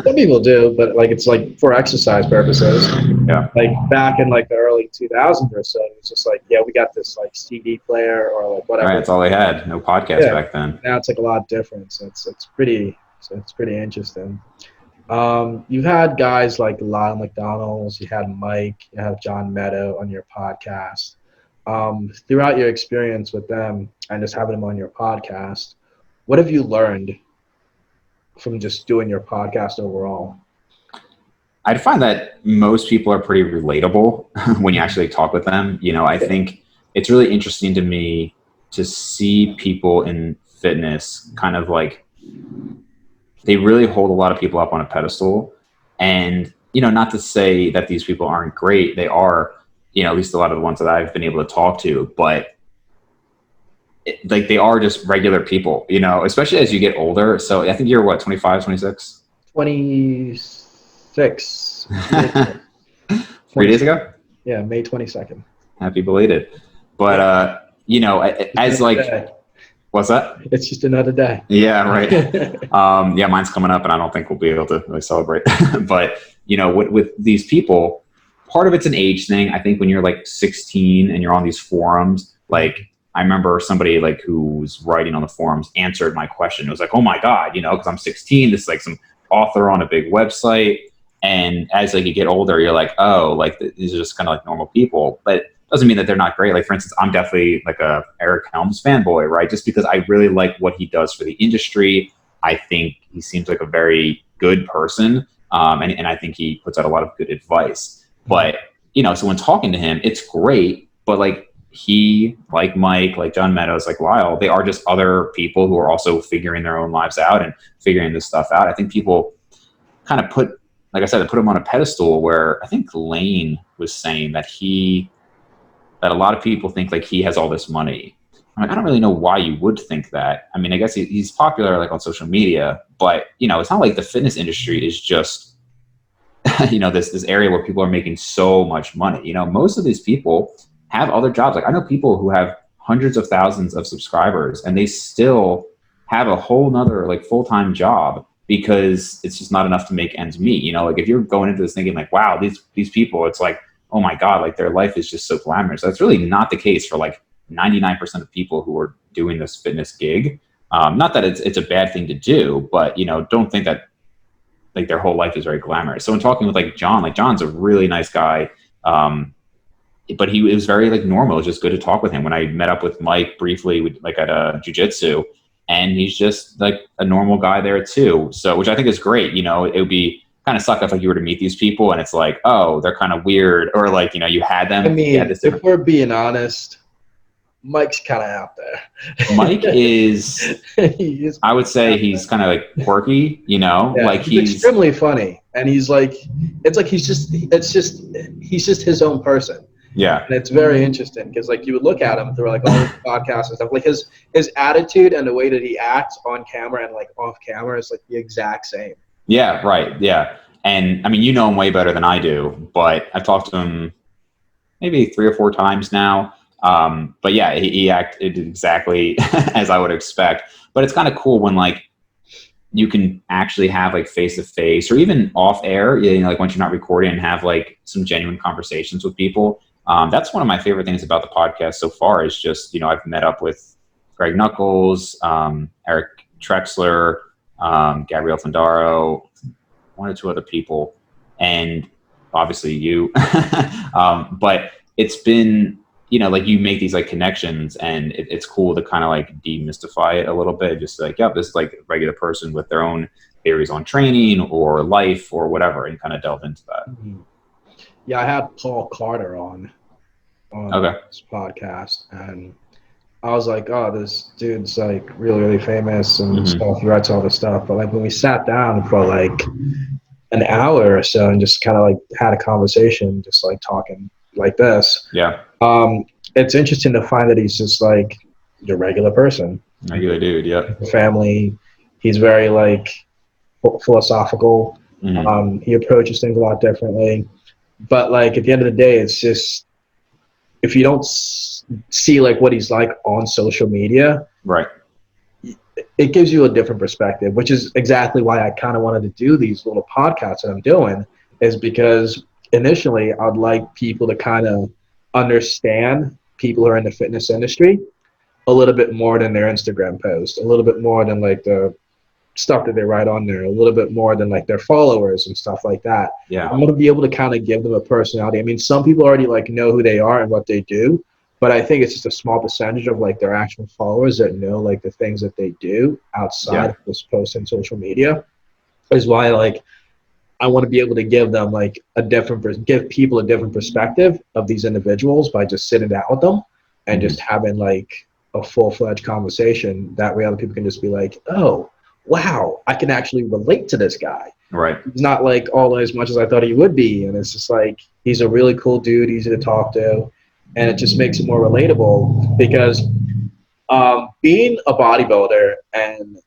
Some people do, but like it's like for exercise purposes. Yeah. Like back in like the early 2000s or so, it's just like, yeah, we got this like CD player or like whatever. Right, that's all they had. No podcast back then. Now it's like a lot different. So it's pretty interesting. You've had guys like Lyle McDonald's, you had Mike, you have John Meadow on your podcast. Throughout your experience with them and just having them on your podcast, what have you learned from just doing your podcast overall? I'd find that most people are pretty relatable when you actually talk with them. You know, I think it's really interesting to me to see people in fitness kind of like, they really hold a lot of people up on a pedestal. And, you know, not to say that these people aren't great. They are, you know, at least a lot of the ones that I've been able to talk to, but like they are just regular people, you know, especially as you get older. So I think you're what, 25, 26? 26. 3 days ago? Yeah, May 22nd. Happy belated. But, you know, as like, what's that? It's just another day. Yeah, right. Yeah, mine's coming up and I don't think we'll be able to really celebrate. But, you know, with these people, part of it's an age thing. I think when you're like 16 and you're on these forums, like I remember somebody like who was writing on the forums answered my question. It was like, oh my God, you know, because I'm 16, this is like some author on a big website. And as like you get older, you're like, oh, like these are just kind of like normal people. But it doesn't mean that they're not great. Like for instance, I'm definitely like a Eric Helms fanboy, right? Just because I really like what he does for the industry. I think he seems like a very good person. And I think he puts out a lot of good advice. But, you know, so when talking to him, it's great. But like he, like Mike, like John Meadows, like Lyle, they are just other people who are also figuring their own lives out and figuring this stuff out. I think people kind of put, like I said, put him on a pedestal where I think Lane was saying that a lot of people think like he has all this money. I'm like, I don't really know why you would think that. I mean, I guess he's popular like on social media, but you know, it's not like the fitness industry is just, you know, this area where people are making so much money. You know, most of these people have other jobs. Like I know people who have hundreds of thousands of subscribers and they still have a whole nother like full-time job because it's just not enough to make ends meet. You know, like if you're going into this thinking like, wow, these people, it's like, oh my God, like their life is just so glamorous. That's really not the case for like 99% of people who are doing this fitness gig. Not that it's a bad thing to do, but you know, don't think that like their whole life is very glamorous. So in talking with like John's a really nice guy. But it was very like normal. It was just good to talk with him. When I met up with Mike briefly, like at a jiu-jitsu, and he's just like a normal guy there too. So, which I think is great. You know, it would be kind of suck if like you were to meet these people and it's like, oh, they're kind of weird, or like, you know, you had them. I mean, if we're being honest, Mike's kind of out there. Mike is, I would say he's kind of like quirky, you know, yeah, like he's extremely funny. And he's like, it's like, he's just his own person. Yeah. And it's very interesting because like you would look at him through like all his podcasts and stuff, like his attitude and the way that he acts on camera and like off camera is like the exact same. Yeah. Right. Yeah. And I mean, you know him way better than I do, but I've talked to him maybe 3 or 4 times now. But yeah, he acted exactly as I would expect, but it's kind of cool when like you can actually have like face to face or even off air, you know, like once you're not recording and have like some genuine conversations with people. That's one of my favorite things about the podcast so far is just, you know, I've met up with Greg Nuckols, Eric Trexler, Gabrielle Fandaro, 1 or 2 other people, and obviously you. But it's been, you know, like you make these like connections and it's cool to kind of like demystify it a little bit. Just like, yeah, this is like a regular person with their own theories on training or life or whatever, and kind of delve into that. Mm-hmm. Yeah, I had Paul Carter on this podcast, and I was like, oh, this dude's like really, really famous and stuff. He writes all this stuff. But like when we sat down for like an hour or so and just kind of like had a conversation, just like talking like this. Yeah. It's interesting to find that he's just like a regular person. Regular dude, yeah. Family. He's very like philosophical. He approaches things a lot differently. But like at the end of the day, it's just if you don't see like what he's like on social media, right, it gives you a different perspective, which is exactly why I kind of wanted to do these little podcasts that I'm doing, is because initially I'd like people to kind of understand people who are in the fitness industry a little bit more than their Instagram post, a little bit more than like the stuff that they write on there, a little bit more than like their followers and stuff like that. Yeah. I'm going to be able to kind of give them a personality. I mean, some people already like know who they are and what they do, but I think it's just a small percentage of like their actual followers that know like the things that they do outside of this post on social media. Is why like I want to be able to give them like give people a different perspective of these individuals by just sitting down with them and just having like a full-fledged conversation. That way other people can just be like, oh, wow, I can actually relate to this guy. Right. He's not like all as much as I thought he would be. And it's just like, he's a really cool dude, easy to talk to. And it just makes it more relatable because being a bodybuilder and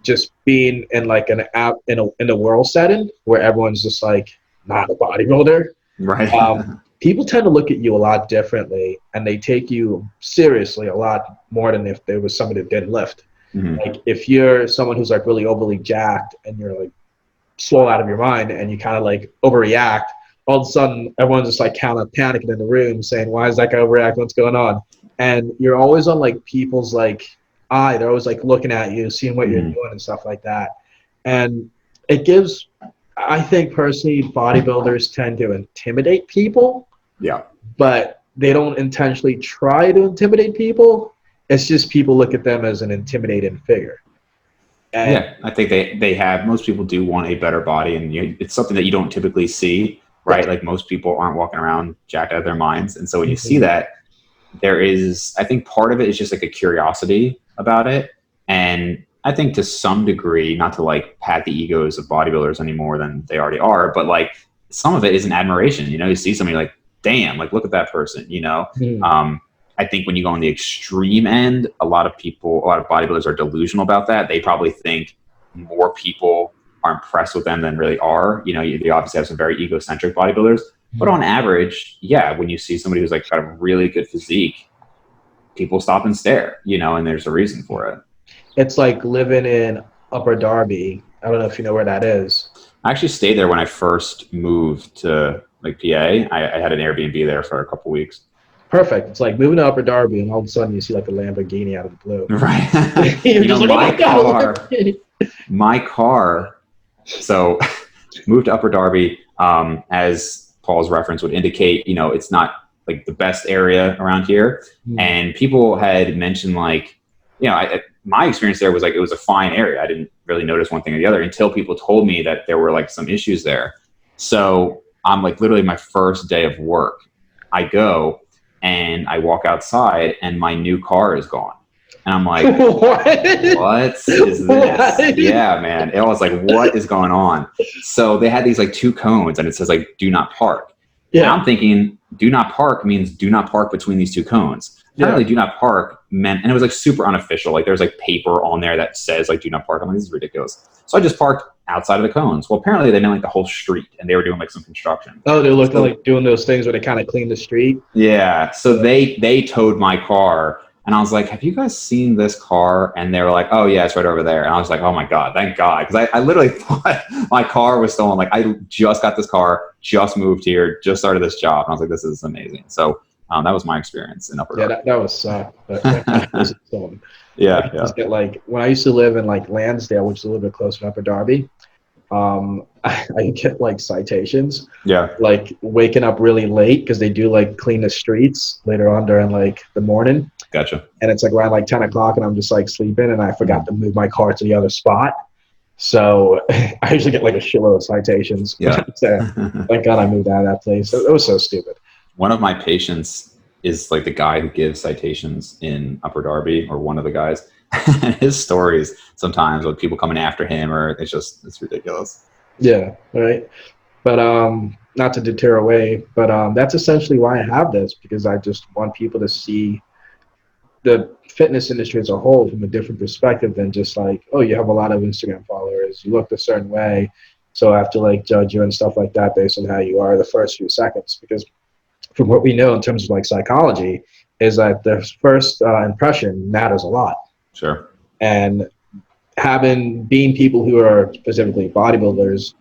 just being in like in a world setting where everyone's just like not a bodybuilder. Right. People tend to look at you a lot differently and they take you seriously a lot more than if there was somebody that didn't lift. Like if you're someone who's like really overly jacked and you're like slow out of your mind and you kind of like overreact, all of a sudden everyone's just like kind of panicking in the room saying, why is that guy overreacting? What's going on? And you're always on like people's like eye. They're always like looking at you, seeing what you're doing and stuff like that. And it gives, I think personally, bodybuilders tend to intimidate people. Yeah. But they don't intentionally try to intimidate people. It's just people look at them as an intimidating figure. And yeah, I think they have. Most people do want a better body, and it's something that you don't typically see, right? Like most people aren't walking around jacked out of their minds, and so when you see that, there is, I think part of it is just like a curiosity about it, and I think to some degree, not to like pat the egos of bodybuilders any more than they already are, but like some of it is an admiration. You know, you see somebody like, damn, like look at that person, you know. I think when you go on the extreme end, a lot of bodybuilders are delusional about that. They probably think more people are impressed with them than really are. You know, you obviously have some very egocentric bodybuilders, but on average, yeah, when you see somebody who's like got a really good physique, people stop and stare, you know, and there's a reason for it. It's like living in Upper Darby. I don't know if you know where that is. I actually stayed there when I first moved to like PA. I had an Airbnb there for a couple weeks. Perfect. It's like moving to Upper Darby, and all of a sudden you see like a Lamborghini out of the blue. Right. You're just like, my car. So moved to Upper Darby, as Paul's reference would indicate, you know, it's not like the best area around here. And people had mentioned like, you know, my experience there was like, it was a fine area. I didn't really notice one thing or the other until people told me that there were like some issues there. So I'm like, literally my first day of work, I go and I walk outside and my new car is gone. And I'm like, what is this? What? Yeah, man. I was like, what is going on? So they had these like 2 cones and it says like, do not park. Yeah. And I'm thinking, do not park means do not park between these 2 cones. Apparently, do not park meant, and it was like super unofficial. Like there's like paper on there that says like do not park. I'm like, this is ridiculous. So I just parked outside of the cones. Well, apparently they meant like the whole street, and they were doing like some construction. Oh, they looked like doing those things where they kind of clean the street. Yeah. So they towed my car, and I was like, have you guys seen this car? And they were like, oh yeah, it's right over there. And I was like, oh my god, thank God, because I literally thought my car was stolen. Like I just got this car, just moved here, just started this job, and I was like, this is amazing. So. That was my experience in Upper Darby. Yeah, that was yeah. Just get like when I used to live in like Lansdale, which is a little bit closer to Upper Darby. I get like citations. Yeah. Like waking up really late because they do like clean the streets later on during like the morning. Gotcha. And it's like around like 10 o'clock and I'm just like sleeping and I forgot to move my car to the other spot. So I usually get like a shitload of citations. Yeah. Thank God I moved out of that place. It was so stupid. One of my patients is like the guy who gives citations in Upper Darby, or one of the guys. And his stories sometimes with people coming after him, or it's ridiculous. Yeah, right. But not to deter away, but that's essentially why I have this, because I just want people to see the fitness industry as a whole from a different perspective than just like, oh, you have a lot of Instagram followers, you look a certain way, so I have to like judge you and stuff like that based on how you are the first few seconds. Because from what we know in terms of like psychology is that the first impression matters a lot. Sure. And being people who are specifically bodybuilders,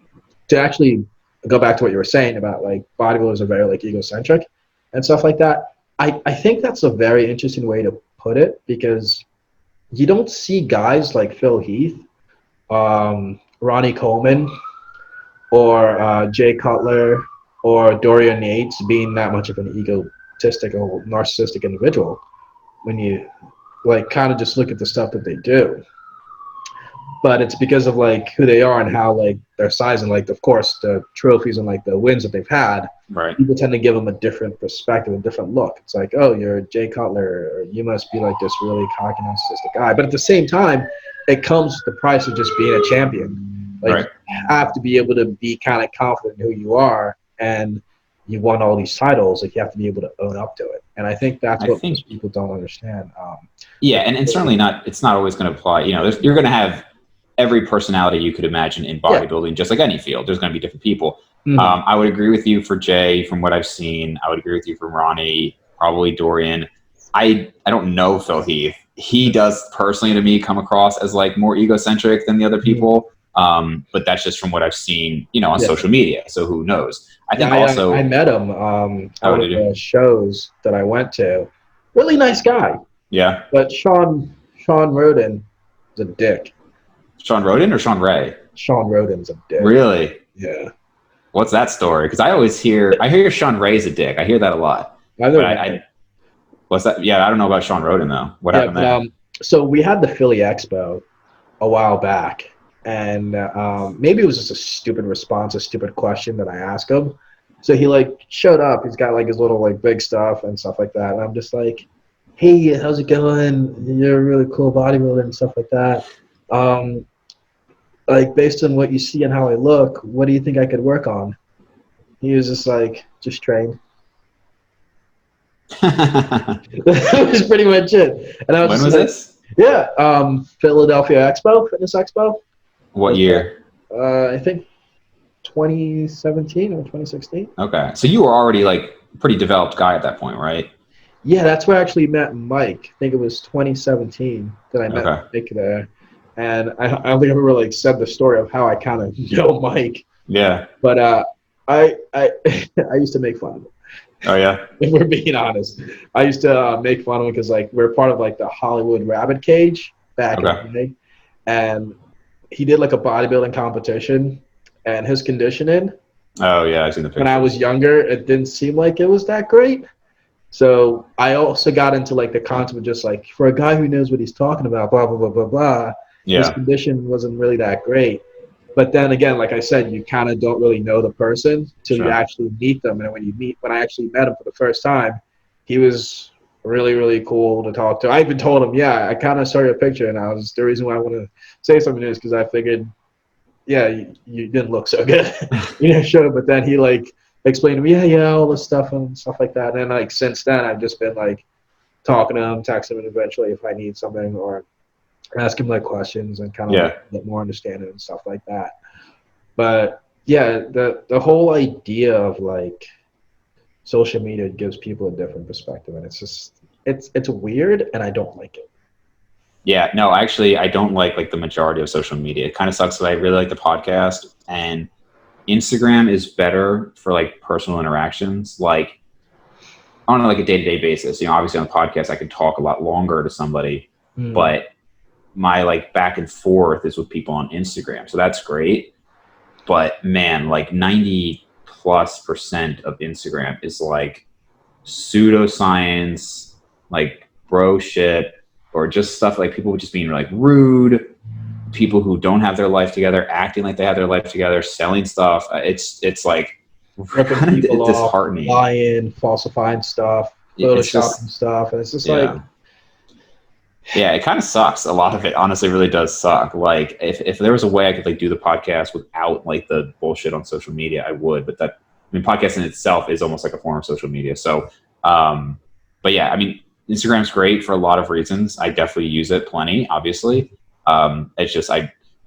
to actually go back to what you were saying about like bodybuilders are very like egocentric and stuff like that. I think that's a very interesting way to put it, because you don't see guys like Phil Heath, Ronnie Coleman, or Jay Cutler, or Dorian Yates being that much of an egotistical, narcissistic individual when you like kind of just look at the stuff that they do. But it's because of like who they are and how like their size and like of course the trophies and like the wins that they've had. Right. People tend to give them a different perspective, a different look. It's like, oh, you're Jay Cutler, or you must be like this really cocky narcissistic guy. But at the same time, it comes with the price of just being a champion. Like you have to be able to be kind of confident in who you are. And you won all these titles, like you have to be able to own up to it. And I think that's what most people don't understand. Yeah, and certainly not. It's not always going to apply. You know, you're going to have every personality you could imagine in bodybuilding, just like any field. There's going to be different people. Mm-hmm. I would agree with you for Jay from what I've seen. I would agree with you from Ronnie, probably Dorian. I don't know Phil Heath. He does personally to me come across as like more egocentric than the other people. But that's just from what I've seen, you know, on social media. So who knows? I think I met him out of the shows that I went to. Really nice guy. Yeah. But Sean Roden is a dick. Sean Roden or Sean Ray? Sean Roden's a dick. Really? Yeah. What's that story? Because I hear Sean Ray's a dick. I hear that a lot. What's that? Yeah, I don't know about Sean Roden though. What happened there? So we had the Philly Expo a while back. And maybe it was just a stupid response, a stupid question that I asked him. So he like showed up. He's got like his little like big stuff and stuff like that. And I'm just like, hey, how's it going? You're a really cool bodybuilder and stuff like that. Like based on what you see and how I look, what do you think I could work on? He was just like, just train. That was pretty much it. And I was When just was like, this? yeah, Philadelphia Expo, Fitness Expo. What year? I think 2017 or 2016. Okay. So you were already like pretty developed guy at that point, right? Yeah, that's where I actually met Mike. I think it was 2017 that I met Okay. Mike there. And I don't think I've ever like said the story of how I kind of know Mike. Yeah. But I I used to make fun of him. Oh yeah. If we're being honest, I used to make fun of him because like we're part of like the Hollywood Rabbit Cage back in Okay. the day, and he did like a bodybuilding competition, and his conditioning Oh yeah, I've seen the when I was pictures. younger, it didn't seem like it was that great. So I also got into like the concept of just like for a guy who knows what he's talking about, blah blah blah blah blah. His Yeah. condition wasn't really that great. But then again, like I said, you kind of don't really know the person till you Sure. actually meet them. And when I actually met him for the first time, he was really, really cool to talk to. I even told him, yeah, I kind of saw your picture, and the reason why I want to say something is because I figured, yeah, you didn't look so good, sure. But then he like explained to me, yeah, all this stuff and stuff like that. And then like since then, I've just been like talking to him, texting him eventually if I need something or ask him like questions and kind of like Yeah. get more understanding and stuff like that. But yeah, the whole idea of like social media gives people a different perspective, and it's weird, and I don't like it. Yeah. No, actually, I don't like the majority of social media. It kind of sucks that I really like the podcast, and Instagram is better for like personal interactions, like on like a day-to-day basis. Obviously on the podcast, I could talk a lot longer to somebody, Mm. but my like back and forth is with people on Instagram. So that's great. But man, like 90+% of Instagram is like pseudoscience, like bro shit, or just stuff like people just being like rude, people who don't have their life together, acting like they have their life together, selling stuff. It's like Ripping kind people of off, disheartening. lying, falsifying stuff, It's photoshopping just, stuff, and it's just like, yeah. Yeah, it kind of sucks. A lot of it honestly really does suck. Like if there was a way I could like do the podcast without like the bullshit on social media, I would. But podcast in itself is almost like a form of social media. So, um, but yeah, I mean, Instagram's great for a lot of reasons. I definitely use it plenty, obviously. It's just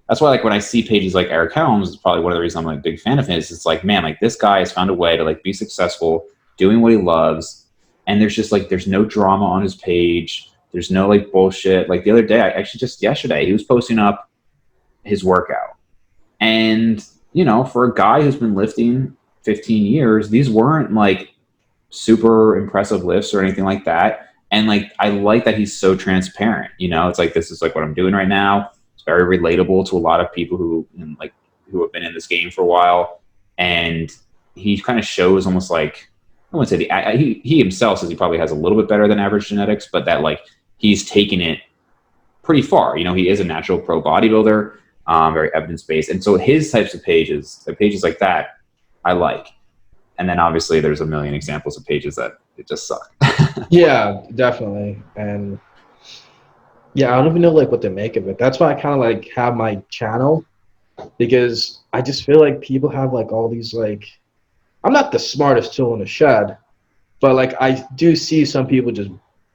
that's why like when I see pages like Eric Helms, it's probably one of the reasons I'm like a big fan of his. It's like, man, like this guy has found a way to like be successful doing what he loves, and there's no drama on his page. There's no like bullshit. Like the other day, just yesterday, he was posting up his workout. And, for a guy who's been lifting 15 years, these weren't like super impressive lifts or anything like that. And like, I like that he's so transparent. It's like, this is like what I'm doing right now. It's very relatable to a lot of people who have been in this game for a while. And he kind of shows almost like, I wouldn't say he himself says he probably has a little bit better than average genetics, but that like he's taken it pretty far. He is a natural pro bodybuilder, very evidence-based. And so his types of pages like that, I like. And then obviously there's a million examples of pages that it just suck. yeah, definitely. And yeah, I don't even know like what to make of it. That's why I kind of like have my channel because I just feel like people have like all these like I'm not the smartest tool in the shed, but like I do see some people just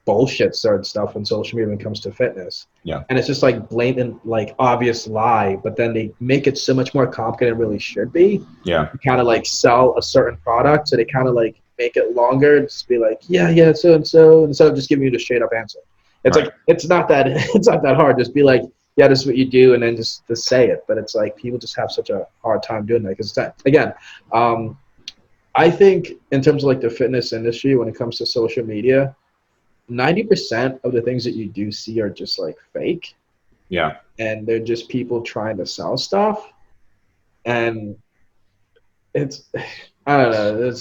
bullshit certain stuff on social media when it comes to fitness. Yeah. And it's just like blatant, like obvious lie, but then they make it so much more complicated than it really should be. Yeah. Kind of like sell a certain product, so they kind of like make it longer, just be like, yeah, so and so, instead of just giving you the straight up answer. It's right. like it's not that hard. Just be like, yeah, this is what you do, and then just say it. But it's like people just have such a hard time doing that because again, I think in terms of like the fitness industry, when it comes to social media, 90% of the things that you do see are just like fake. Yeah. And they're just people trying to sell stuff. And it's, I don't know,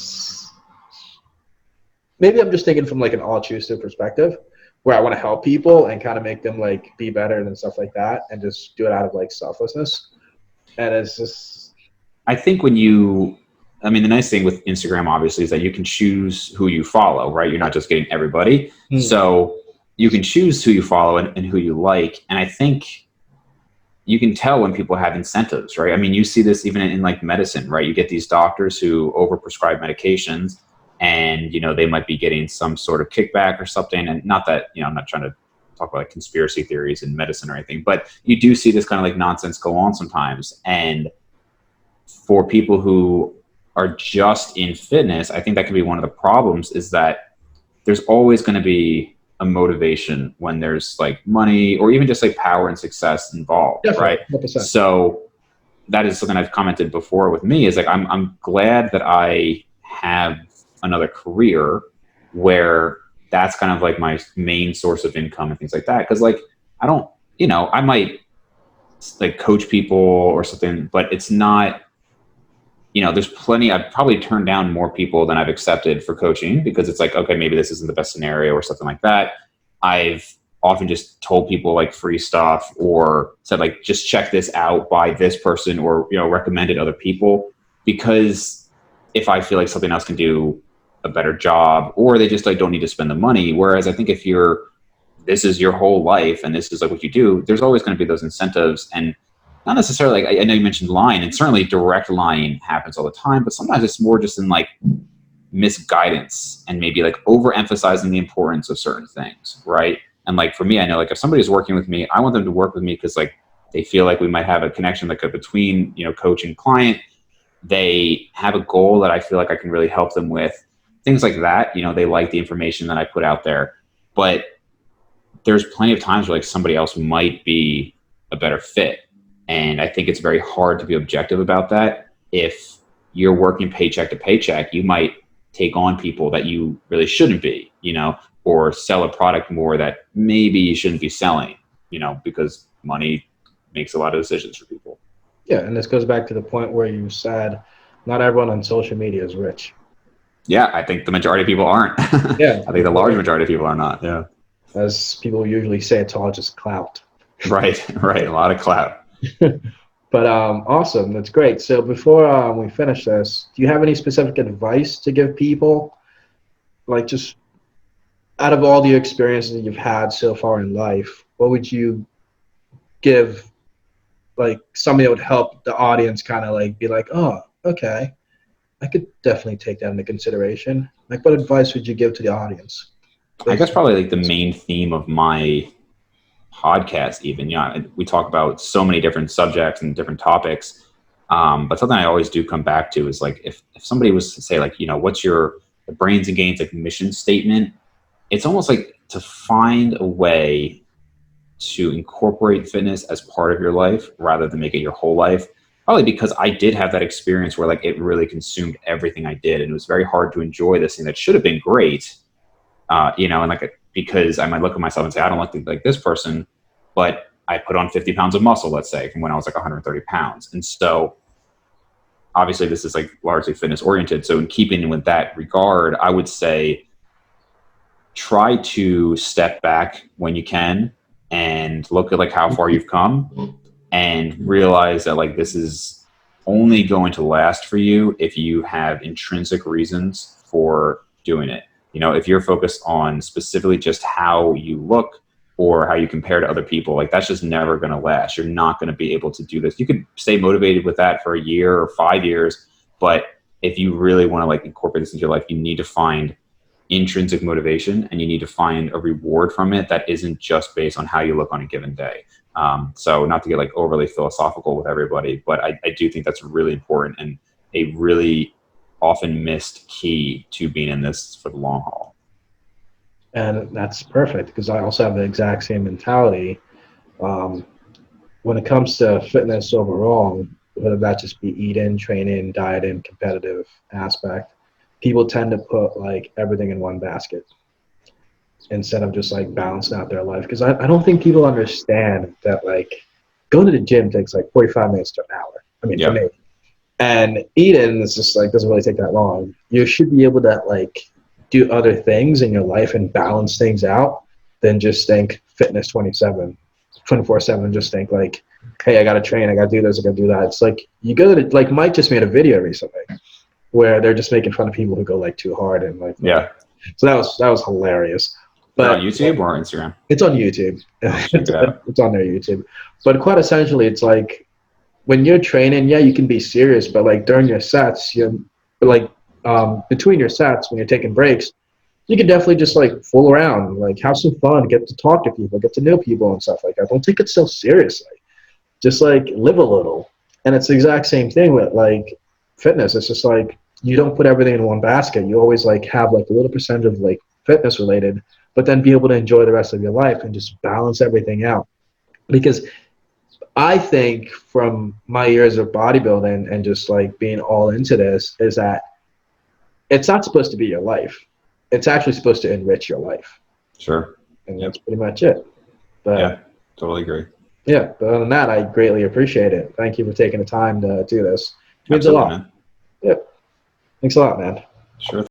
maybe I'm just thinking from like an altruistic perspective where I want to help people and kind of make them like be better and stuff like that and just do it out of like selflessness. And it's just. I think the nice thing with Instagram, obviously, is that you can choose who you follow, right? You're not just getting everybody. So you can choose who you follow and who you like. And I think you can tell when people have incentives, right? I mean, you see this even in like medicine, right? You get these doctors who overprescribe medications and, you know, they might be getting some sort of kickback or something. And not that, you know, I'm not trying to talk about like conspiracy theories in medicine or anything, but you do see this kind of like nonsense go on sometimes. And for people who are just in fitness, I think that could be one of the problems, is that there's always going to be a motivation when there's like money or even just like power and success involved. Definitely, right? 100%. So that is something I've commented before with me, is like, I'm glad that I have another career where that's kind of like my main source of income and things like that. Cause like, I don't, you know, I might like coach people or something, but it's not, you know, there's plenty. I've probably turned down more people than I've accepted for coaching, because it's like, okay, maybe this isn't the best scenario or something like that. I've often just told people like free stuff, or said like, just check this out by this person, or, you know, recommended other people, because if I feel like something else can do a better job, or they just like don't need to spend the money. Whereas I think if this is your whole life and this is like what you do, there's always going to be those incentives. And not necessarily, like, I know you mentioned lying, and certainly direct lying happens all the time, but sometimes it's more just in like misguidance and maybe like overemphasizing the importance of certain things, right? And like for me, I know like if somebody's working with me, I want them to work with me because like they feel like we might have a connection like between, you know, coach and client. They have a goal that I feel like I can really help them with, things like that. You know, they like the information that I put out there, but there's plenty of times where like somebody else might be a better fit. And I think it's very hard to be objective about that. If you're working paycheck to paycheck, you might take on people that you really shouldn't be, you know, or sell a product more that maybe you shouldn't be selling, you know, because money makes a lot of decisions for people. Yeah, and this goes back to the point where you said not everyone on social media is rich. Yeah, I think the majority of people aren't. Yeah, I think the large majority of people are not. Yeah, as people usually say, it's all just clout. Right, a lot of clout. But awesome, that's great. So before we finish this, do you have any specific advice to give people, like just out of all the experiences that you've had so far in life, what would you give, like somebody that would help the audience kind of like be like, oh, okay, I could definitely take that into consideration? Like, what advice would you give to the audience? I guess probably like the main theme of my podcast, even, you know, we talk about so many different subjects and different topics, but something I always do come back to is like, if somebody was to say like, you know, what's the Brains and Gains like mission statement, it's almost like to find a way to incorporate fitness as part of your life rather than make it your whole life. Probably because I did have that experience where like it really consumed everything I did, and it was very hard to enjoy this thing that should have been great, you know, and like because I might look at myself and say, I don't like this person, but I put on 50 pounds of muscle, let's say, from when I was like 130 pounds. And so obviously this is like largely fitness oriented. So in keeping with that regard, I would say try to step back when you can and look at like how far you've come, and realize that like this is only going to last for you if you have intrinsic reasons for doing it. You know, if you're focused on specifically just how you look or how you compare to other people, like that's just never going to last. You're not going to be able to do this. You could stay motivated with that for a year or 5 years, but if you really want to like incorporate this into your life, you need to find intrinsic motivation, and you need to find a reward from it that isn't just based on how you look on a given day. So not to get like overly philosophical with everybody, but I do think that's really important and a really often missed key to being in this for the long haul. And that's perfect, because I also have the exact same mentality. When it comes to fitness overall, whether that just be eating, training, dieting, competitive aspect, people tend to put like everything in one basket instead of just like balancing out their life. Because I don't think people understand that like going to the gym takes like 45 minutes to an hour. I mean, for me. And eating is just like doesn't really take that long. You should be able to like do other things in your life and balance things out than just think fitness 24/7. Just think like, hey, I got to train, I got to do this, I got to do that. It's like you go to like Mike just made a video recently where they're just making fun of people who go like too hard and like So that was hilarious. But on YouTube or Instagram? It's on YouTube. It's on their YouTube. But quite essentially, it's like when you're training, yeah, you can be serious, but like during your sets, you're like between your sets when you're taking breaks, you can definitely just like fool around, like have some fun, get to talk to people, get to know people and stuff like that. Don't take it so seriously. Just like live a little. And it's the exact same thing with like fitness. It's just like you don't put everything in one basket. You always like have like a little percentage of like fitness related, but then be able to enjoy the rest of your life and just balance everything out. Because I think from my years of bodybuilding and just like being all into this is that it's not supposed to be your life. It's actually supposed to enrich your life. Sure. And that's pretty much it. But, yeah, totally agree. Yeah, but other than that, I greatly appreciate it. Thank you for taking the time to do this. It means Absolutely, a lot. man. Yep. Thanks a lot, man. Sure.